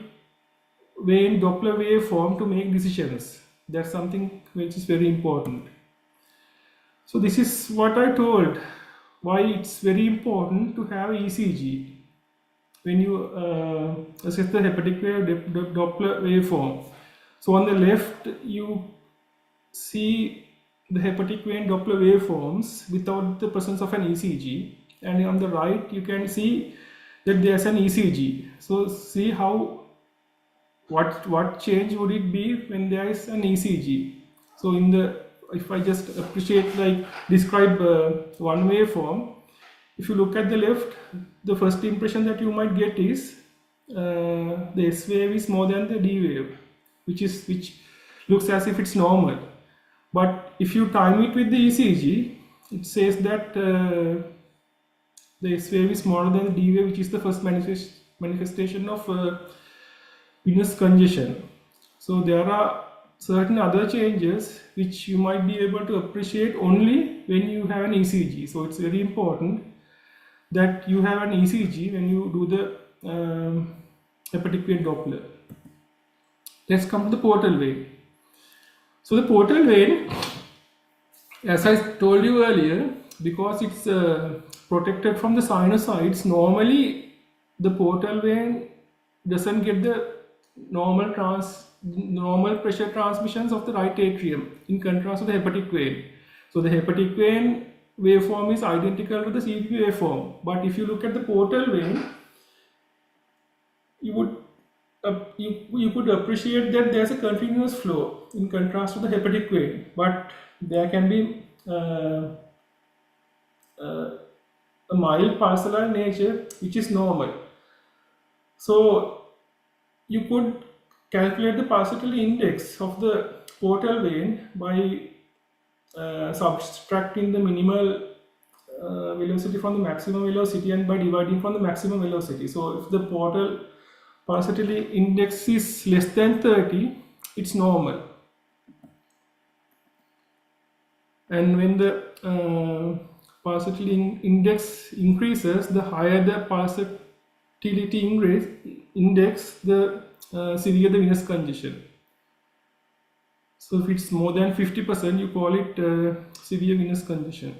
vein Doppler waveform to make decisions. That's something which is very important. So this is what I told, why it's very important to have ECG when you assess the hepatic wave Doppler waveform. So on the left you see the hepatic vein Doppler waveforms without the presence of an ECG, and on the right you can see that there's an ECG. So see how what change would it be when there is an ECG. So if I just appreciate, like describe one waveform, if you look at the left, the first impression that you might get is the S wave is more than the D wave, which looks as if it's normal. But if you time it with the ECG, it says that the S wave is smaller than the D wave, which is the first manifestation of venous congestion. So there are certain other changes which you might be able to appreciate only when you have an ECG. So it's very important that you have an ECG when you do the hepatic vein Doppler. Let's come to the portal vein. So the portal vein, as I told you earlier, because it's protected from the sinusoids, normally the portal vein doesn't get the normal pressure transmissions of the right atrium, in contrast to the hepatic vein. So the hepatic vein waveform is identical to the CVP waveform, but if you look at the portal vein, you could appreciate that there's a continuous flow in contrast to the hepatic vein, but there can be a mild pulsar nature which is normal. So you could calculate the pulsatility index of the portal vein by subtracting the minimal velocity from the maximum velocity and by dividing from the maximum velocity. So if the portal pulsatility index is less than 30, it's normal. And when the pulsatility index increases, the higher the pulsatility index, the severe the venous congestion. So if it's more than 50%, you call it severe venous congestion.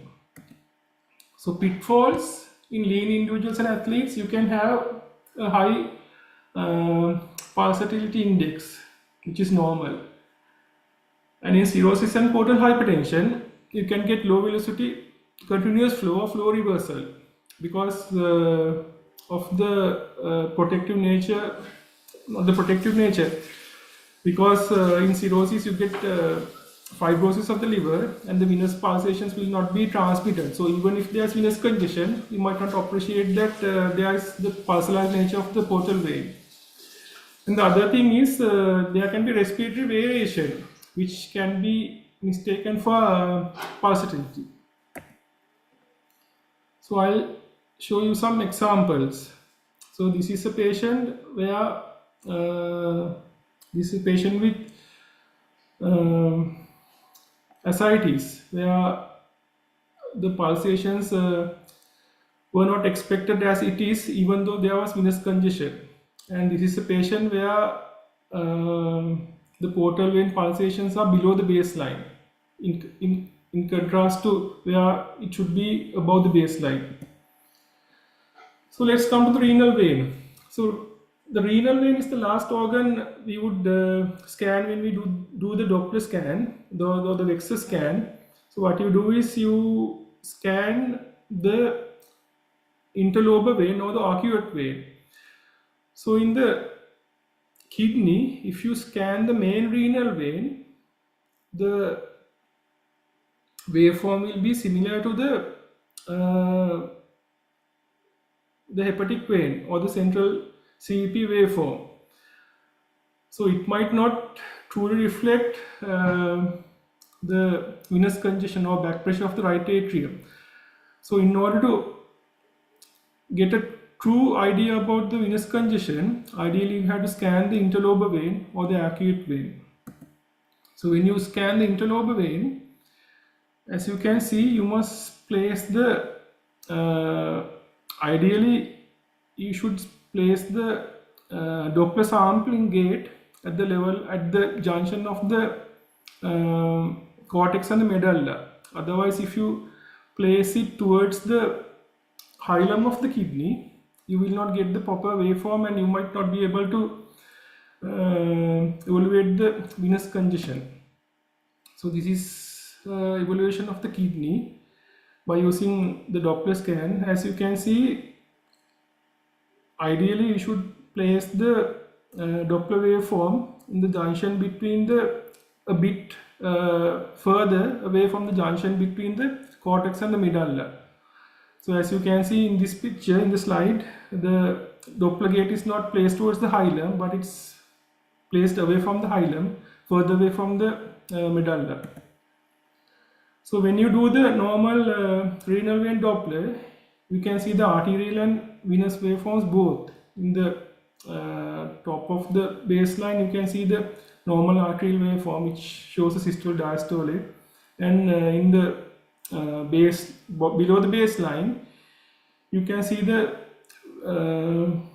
So pitfalls in lean individuals and athletes, you can have a high pulsatility index, which is normal. And in cirrhosis and portal hypertension, you can get low velocity continuous flow or flow reversal because of the protective nature, because in cirrhosis you get fibrosis of the liver, and the venous pulsations will not be transmitted. So even if there's venous congestion, you might not appreciate that there is the pulsalized nature of the portal vein. And the other thing is there can be respiratory variation, which can be mistaken for pulsatility. So I'll show you some examples. So this is a patient where this is a patient with ascites, where the pulsations were not expected as it is, even though there was venous congestion. And this is a patient where the portal vein pulsations are below the baseline, in contrast to where it should be above the baseline. So let's come to the renal vein. So the renal vein is the last organ we would scan when we do the Doppler scan, the Vexus scan. So what you do is you scan the interlobar vein or the arcuate vein. So in the kidney, if you scan the main renal vein, the waveform will be similar to the hepatic vein or the central CEP waveform. So it might not truly reflect the venous congestion or back pressure of the right atrium. So in order to get a true idea about the venous congestion, ideally you have to scan the interlobar vein or the arcuate vein. So when you scan the interlobar vein, as you can see, you must place the ideally you should place the Doppler sampling gate at the junction of the cortex and the medulla. Otherwise, if you place it towards the hilum of the kidney, you will not get the proper waveform, and you might not be able to evaluate the venous congestion. So this is evaluation of the kidney by using the Doppler scan. As you can see, ideally you should place the Doppler waveform in the junction between a bit further away from the junction between the cortex and the medulla. So as you can see in this picture, in the slide, the Doppler gate is not placed towards the hilum, but it's placed away from the hilum, further away from the medulla. So when you do the normal renal vein Doppler, you can see the arterial and venous waveforms both. In the top of the baseline, you can see the normal arterial waveform, which shows the systole diastole, and in the below the baseline, you can see the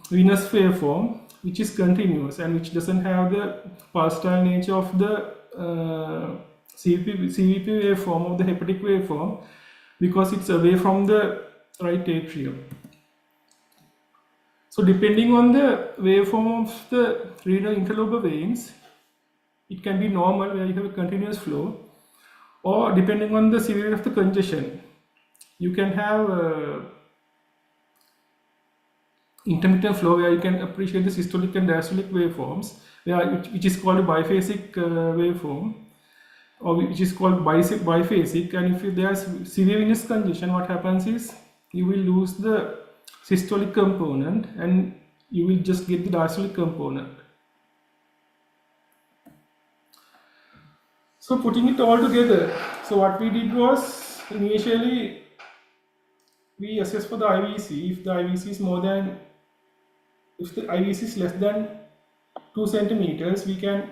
venous waveform, which is continuous and which doesn't have the pulsatile nature of the CVP waveform or the hepatic waveform, because it's away from the right atrium. So depending on the waveform of the renal interlobar veins, it can be normal where you have a continuous flow, or depending on the severity of the congestion, you can have intermittent flow where you can appreciate the systolic and diastolic waveforms, which is called a biphasic waveform, or which is called biphasic. And if there's severe venous congestion, what happens is you will lose the systolic component and you will just get the diastolic component. So putting it all together, so what we did was, initially we assess for the IVC. If the IVC is less than 2 centimeters, we can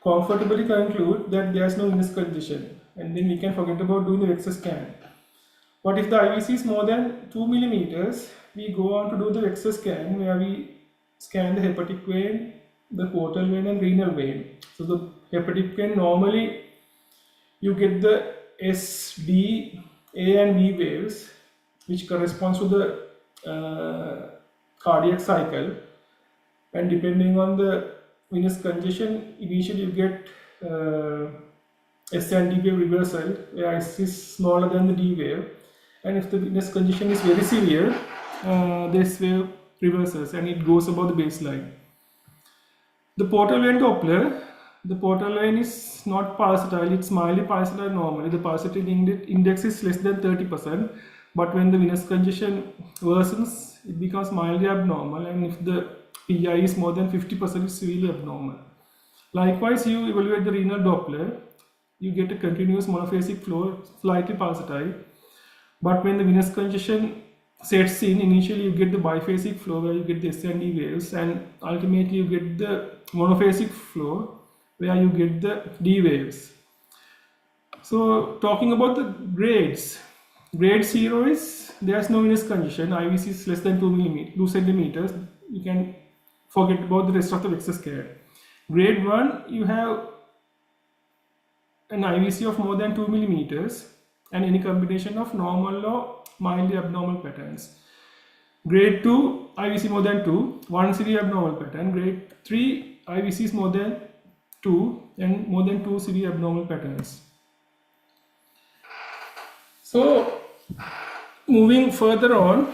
comfortably conclude that there is no venous congestion, and then we can forget about doing the Vexus scan. But if the IVC is more than 2 millimeters, we go on to do the Vexus scan, where we scan the hepatic vein, the portal vein, and renal vein. So the hepatic vein, normally you get the S, D, A and B waves, which corresponds to the cardiac cycle, and depending on the venous congestion, initially you get S and D wave reversal, where S is smaller than the D wave, and if the venous congestion is very severe, this wave reverses and it goes above the baseline. The portal vein Doppler the portal line is not pulsatile, it's mildly pulsatile normally. The pulsatility index is less than 30%, but when the venous congestion worsens, it becomes mildly abnormal, and if the PI is more than 50%, it's severely abnormal. Likewise, you evaluate the renal Doppler, you get a continuous monophasic flow, slightly pulsatile. But when the venous congestion sets in, initially you get the biphasic flow where you get the S and D waves, and ultimately you get the monophasic flow where you get the D waves. So talking about the grades, grade 0 is there's no venous congestion, IVC is less than 2 centimeters. You can forget about the rest of the Vexus care. Grade 1, you have an IVC of more than 2 millimeters and any combination of normal or mildly abnormal patterns. Grade 2, IVC more than 2, one severe abnormal pattern. Grade 3, IVC is more than 2 and more than 2 severe abnormal patterns. So moving further on,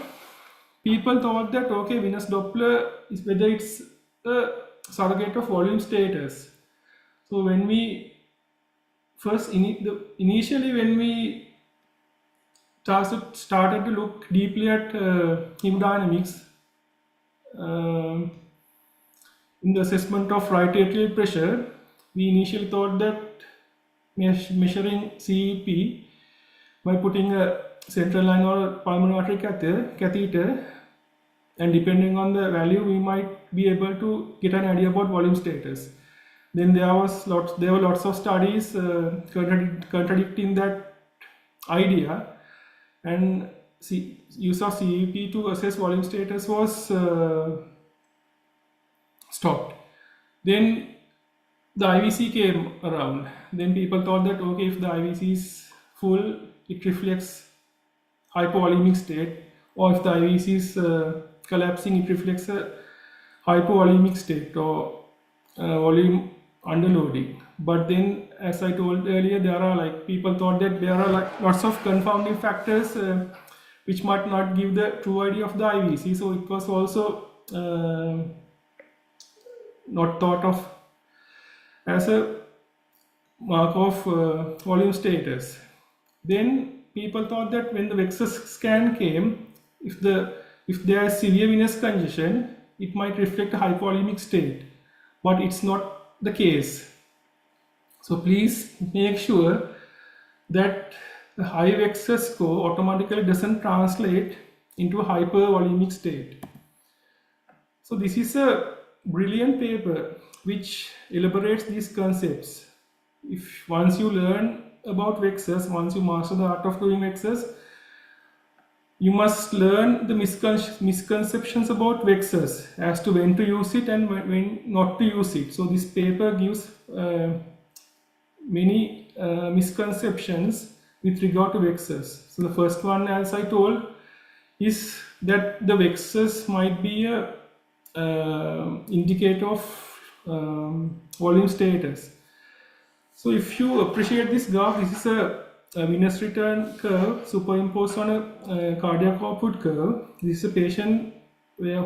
people thought that okay, venous Doppler is whether it's a surrogate of volume status. So when we first initially when we started to look deeply at hemodynamics in the assessment of right atrial pressure, we initially thought that measuring CEP by putting a central line or pulmonary artery catheter, and depending on the value, we might be able to get an idea about volume status. Then there were lots of studies contradicting that idea, and use of CEP to assess volume status was stopped. Then the IVC came around. Then people thought that okay, if the IVC is full, it reflects hypovolemic state, or if the IVC is collapsing, it reflects a hypovolemic state or volume underloading. But then, as I told earlier, there are people thought that there are lots of confounding factors which might not give the true idea of the IVC. So it was also not thought of as a mark of volume status. Then people thought that when the Vexus scan came, if there is severe venous congestion, it might reflect a hypovolemic state, but it's not the case. So please make sure that the high Vexus score automatically doesn't translate into a hypervolemic state. So this is a brilliant paper which elaborates these concepts. If once you learn about Vexus, once you master the art of doing Vexus, you must learn the misconceptions about Vexus as to when to use it and when not to use it. So this paper gives many misconceptions with regard to Vexus. So the first one, as I told, is that the Vexus might be a indicator of volume status. So if you appreciate this graph, this is a venous return curve superimposed on a cardiac output curve. This is a patient this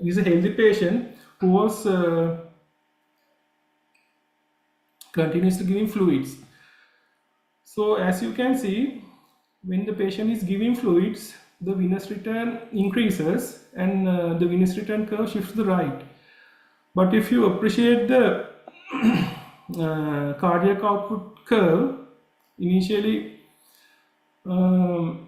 is a healthy patient who was continuously giving fluids. So as you can see, when the patient is giving fluids, the venous return increases and the venous return curve shifts to the right. But if you appreciate the cardiac output curve, initially when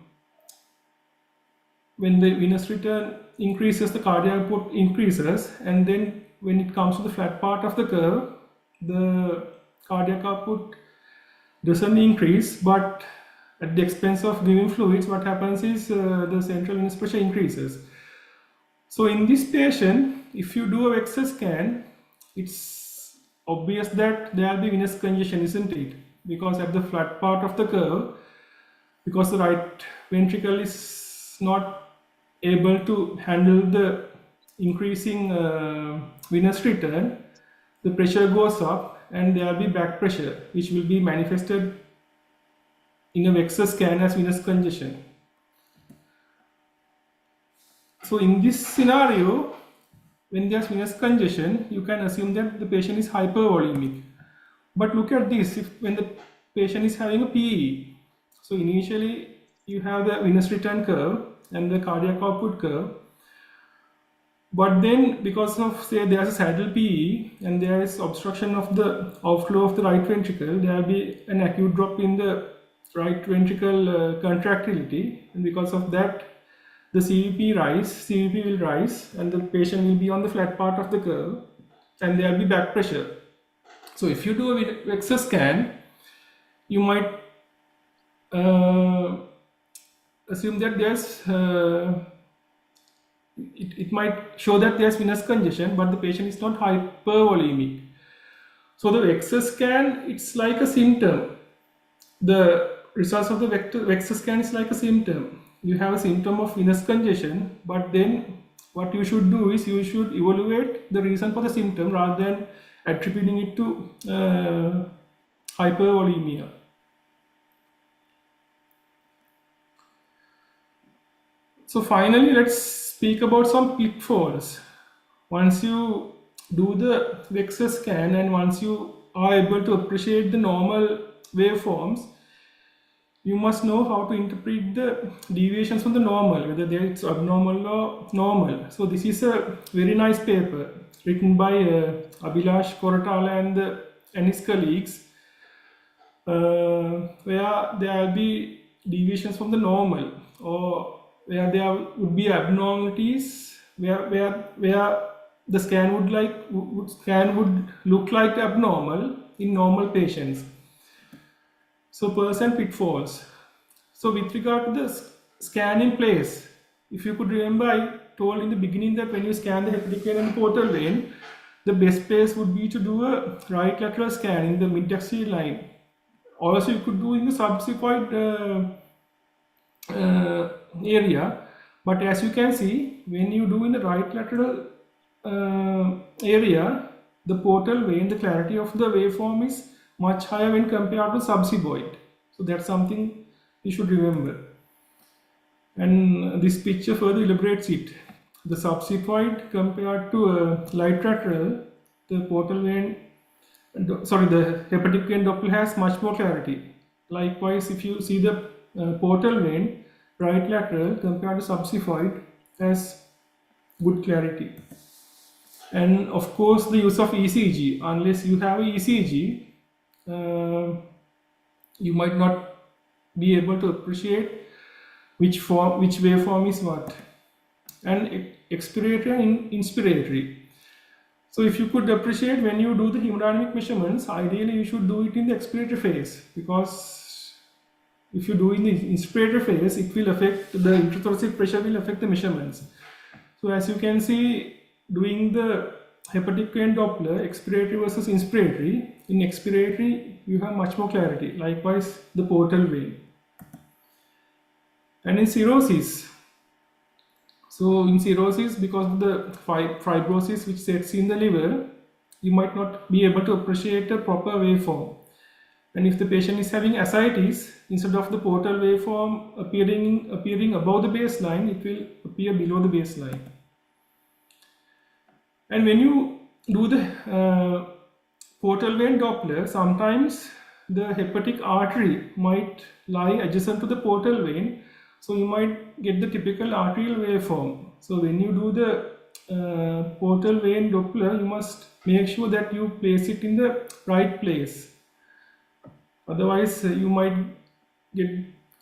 the venous return increases, the cardiac output increases, and then when it comes to the flat part of the curve, the cardiac output doesn't increase, but at the expense of giving fluids, what happens is the central venous pressure increases. So in this patient, if you do a Vexus scan, it's obvious that there will be venous congestion, isn't it? Because at the flat part of the curve, because the right ventricle is not able to handle the increasing venous return, the pressure goes up and there will be back pressure, which will be manifested in a Vexus scan as venous congestion. So in this scenario, when there's venous congestion, you can assume that the patient is hypervolemic. But look at this, if when the patient is having a PE, so initially you have the venous return curve and the cardiac output curve, but then because of, say, there's a saddle PE and there is obstruction of the outflow of the right ventricle, there will be an acute drop in the right ventricle contractility, and because of that the CVP will rise, and the patient will be on the flat part of the curve, and there will be back pressure. So if you do a Vexus scan, you might assume that there's it might show that there's venous congestion, but the patient is not hypervolemic. So the Vexus scan, it's like a symptom. The results of the Vexus scan is like a symptom. You have a symptom of venous congestion, but then what you should do is you should evaluate the reason for the symptom rather than attributing it to hypervolemia. So finally, let's speak about some pitfalls. Once you do the Vexus scan and once you are able to appreciate the normal waveforms, you must know how to interpret the deviations from the normal, whether it's abnormal or normal. So this is a very nice paper written by Abhilash Koratala and his colleagues, where there will be deviations from the normal, or where there would be abnormalities, where the scan would look like abnormal in normal patients. So pros and pitfalls. So with regard to the scan in place, if you could remember, I told in the beginning that when you scan the hepatic vein and portal vein, the best place would be to do a right lateral scan in the mid-axillary line. Also, you could do in the subsequent area, but as you can see, when you do in the right lateral area, the portal vein, the clarity of the waveform is much higher when compared to subsequent. So that's something you should remember. And this picture further elaborates it. The subsequent compared to light lateral, the portal vein, the hepatic vein Doppler has much more clarity. Likewise, if you see the portal vein, right lateral compared to subsequent has good clarity. And of course, the use of ECG. Unless you have a ECG, you might not be able to appreciate which waveform is what. And expiratory and inspiratory. So if you could appreciate when you do the hemodynamic measurements, ideally you should do it in the expiratory phase, because if you do in the inspiratory phase, it will affect the intrathoracic pressure, will affect the measurements. So as you can see, doing the hepatic vein Doppler, expiratory versus inspiratory, in expiratory you have much more clarity. Likewise, the portal vein. And in cirrhosis, so in cirrhosis, because of the fibrosis which sets in the liver, you might not be able to appreciate a proper waveform. And if the patient is having ascites, instead of the portal waveform appearing above the baseline, it will appear below the baseline. And when you do the portal vein Doppler, sometimes the hepatic artery might lie adjacent to the portal vein, so you might get the typical arterial waveform. So when you do the portal vein Doppler, you must make sure that you place it in the right place. Otherwise, you might get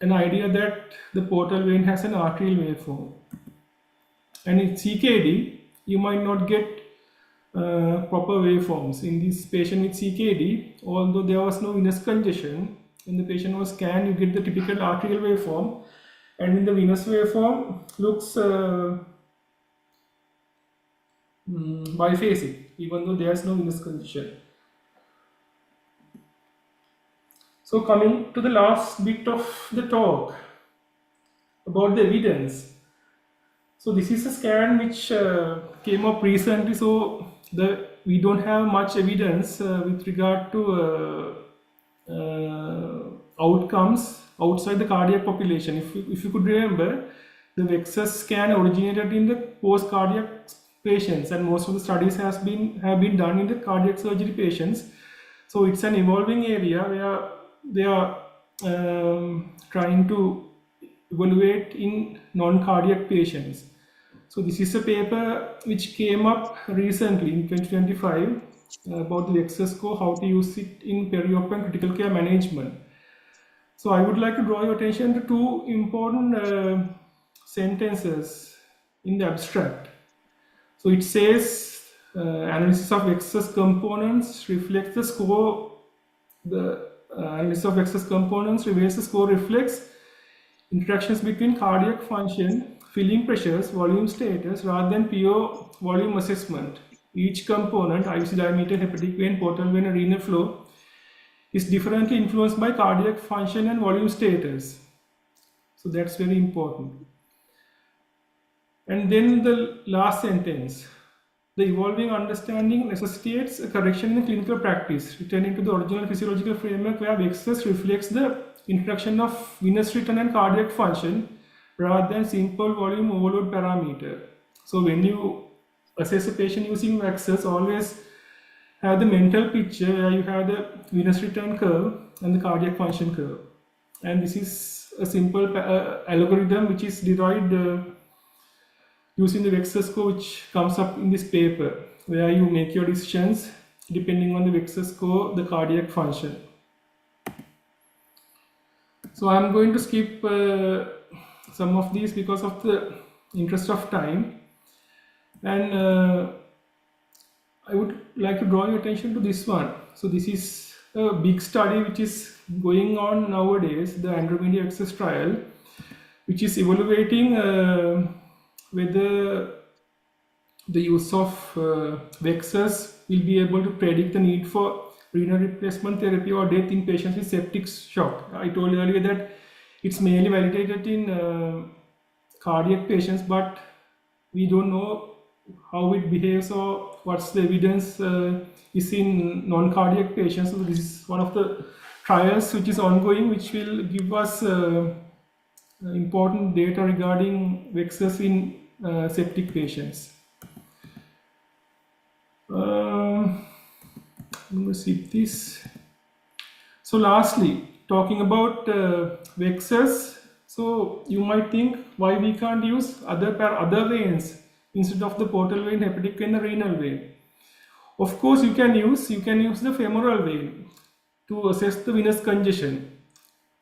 an idea that the portal vein has an arterial waveform. And in CKD, you might not get proper waveforms. In this patient with CKD, although there was no venous congestion, when the patient was scanned, you get the typical arterial waveform, and in the venous waveform looks biphasic, even though there is no venous congestion. So coming to the last bit of the talk about the evidence. So this is a scan which came up recently, so we don't have much evidence with regard to outcomes outside the cardiac population. If you could remember, the Vexus scan originated in the post-cardiac patients, and most of the studies have been done in the cardiac surgery patients. So it's an evolving area where they are trying to evaluate in non-cardiac patients. So this is a paper which came up recently in 2025 about the Vexus score, how to use it in peri-op and critical care management. So I would like to draw your attention to two important sentences in the abstract. So it says analysis of Vexus components reflects the score. The analysis of Vexus components reveals the score reflects interactions between cardiac function, filling pressures, volume status, rather than pure volume assessment. Each component, IVC diameter, hepatic vein, portal vein, and renal flow, is differently influenced by cardiac function and volume status. So that's very important. And then the last sentence. The evolving understanding necessitates a correction in clinical practice, returning to the original physiological framework where Vexus reflects the interaction of venous return and cardiac function rather than simple volume overload parameter. So when you assess a patient using Vexus, always have the mental picture where you have the venous return curve and the cardiac function curve. And this is a simple algorithm which is derived using the Vexus score, which comes up in this paper, where you make your decisions depending on the Vexus score, the cardiac function. So I'm going to skip some of these because of the interest of time, and I would like to draw your attention to this one. So this is a big study which is going on nowadays, the Andromeda Vexus trial, which is evaluating whether the use of Vexus will be able to predict the need for renal replacement therapy or death in patients with septic shock. I told earlier that it's mainly validated in cardiac patients, but we don't know how it behaves or what's the evidence is in non-cardiac patients. So this is one of the trials which is ongoing, which will give us important data regarding Vexus in septic patients. I'm going to skip this. So lastly, talking about Vexus, so you might think why we can't use other veins instead of the portal vein, hepatic vein, and renal vein. Of course, you can use the femoral vein to assess the venous congestion.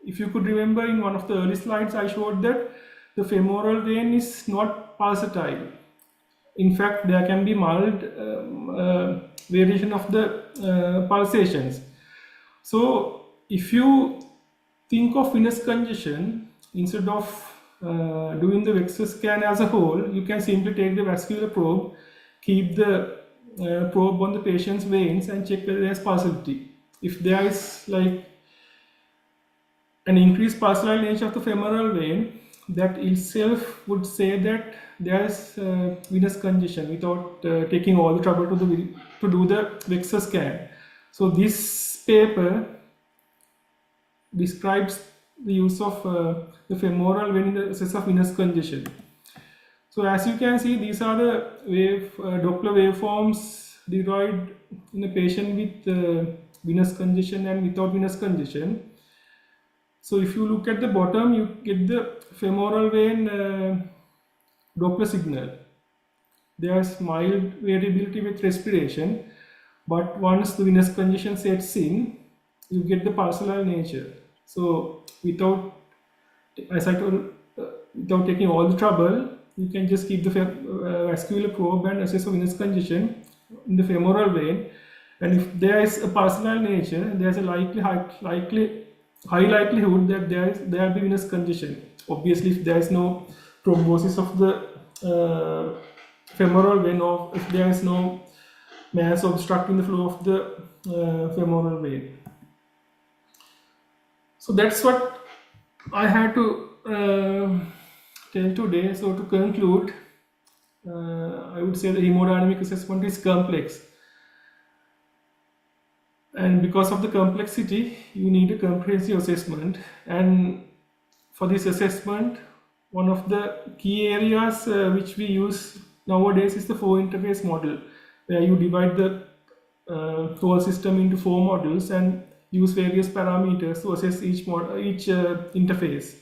If you could remember, in one of the early slides, I showed that the femoral vein is not pulsatile. In fact, there can be mild variation of the pulsations. So if you think of venous congestion, instead of doing the Vexus scan as a whole, you can simply take the vascular probe, keep the probe on the patient's veins, and check whether there's pulsatility. If there is like an increased pulsatile nature of the femoral vein, that itself would say that there is venous congestion without taking all the trouble to do the Vexus scan. So this paper describes the use of the femoral vein in the assess of venous congestion. So as you can see, these are the Doppler waveforms derived in a patient with venous congestion and without venous congestion. So if you look at the bottom, you get the femoral vein Doppler signal. There's mild variability with respiration, but once the venous congestion sets in, you get the pulsatile nature. So without, as I told, without taking all the trouble, you can just keep the vascular probe and assess for venous congestion in the femoral vein. And if there is a pulsatile nature, there's a high likelihood that there will be venous congestion. Obviously, if there is no thrombosis of the femoral vein, or if there is no mass obstructing the flow of the femoral vein. So that's what I had to tell today. So to conclude, I would say the hemodynamic assessment is complex. And because of the complexity, you need a comprehensive assessment. And for this assessment, one of the key areas which we use nowadays is the four interface model, where you divide the whole system into four models and use various parameters to assess each interface.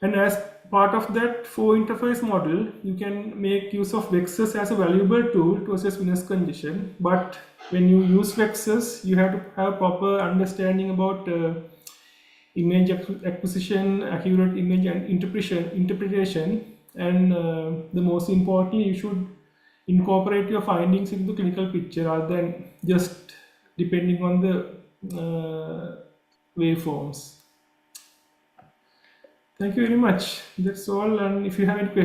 And as part of that four interface model, you can make use of Vexus as a valuable tool to assess Venus congestion. But when you use Vexus, you have to have proper understanding about image acquisition, accurate image and interpretation, and the most importantly, you should incorporate your findings into the clinical picture rather than just depending on the waveforms. Thank you very much. That's all. And if you have any questions,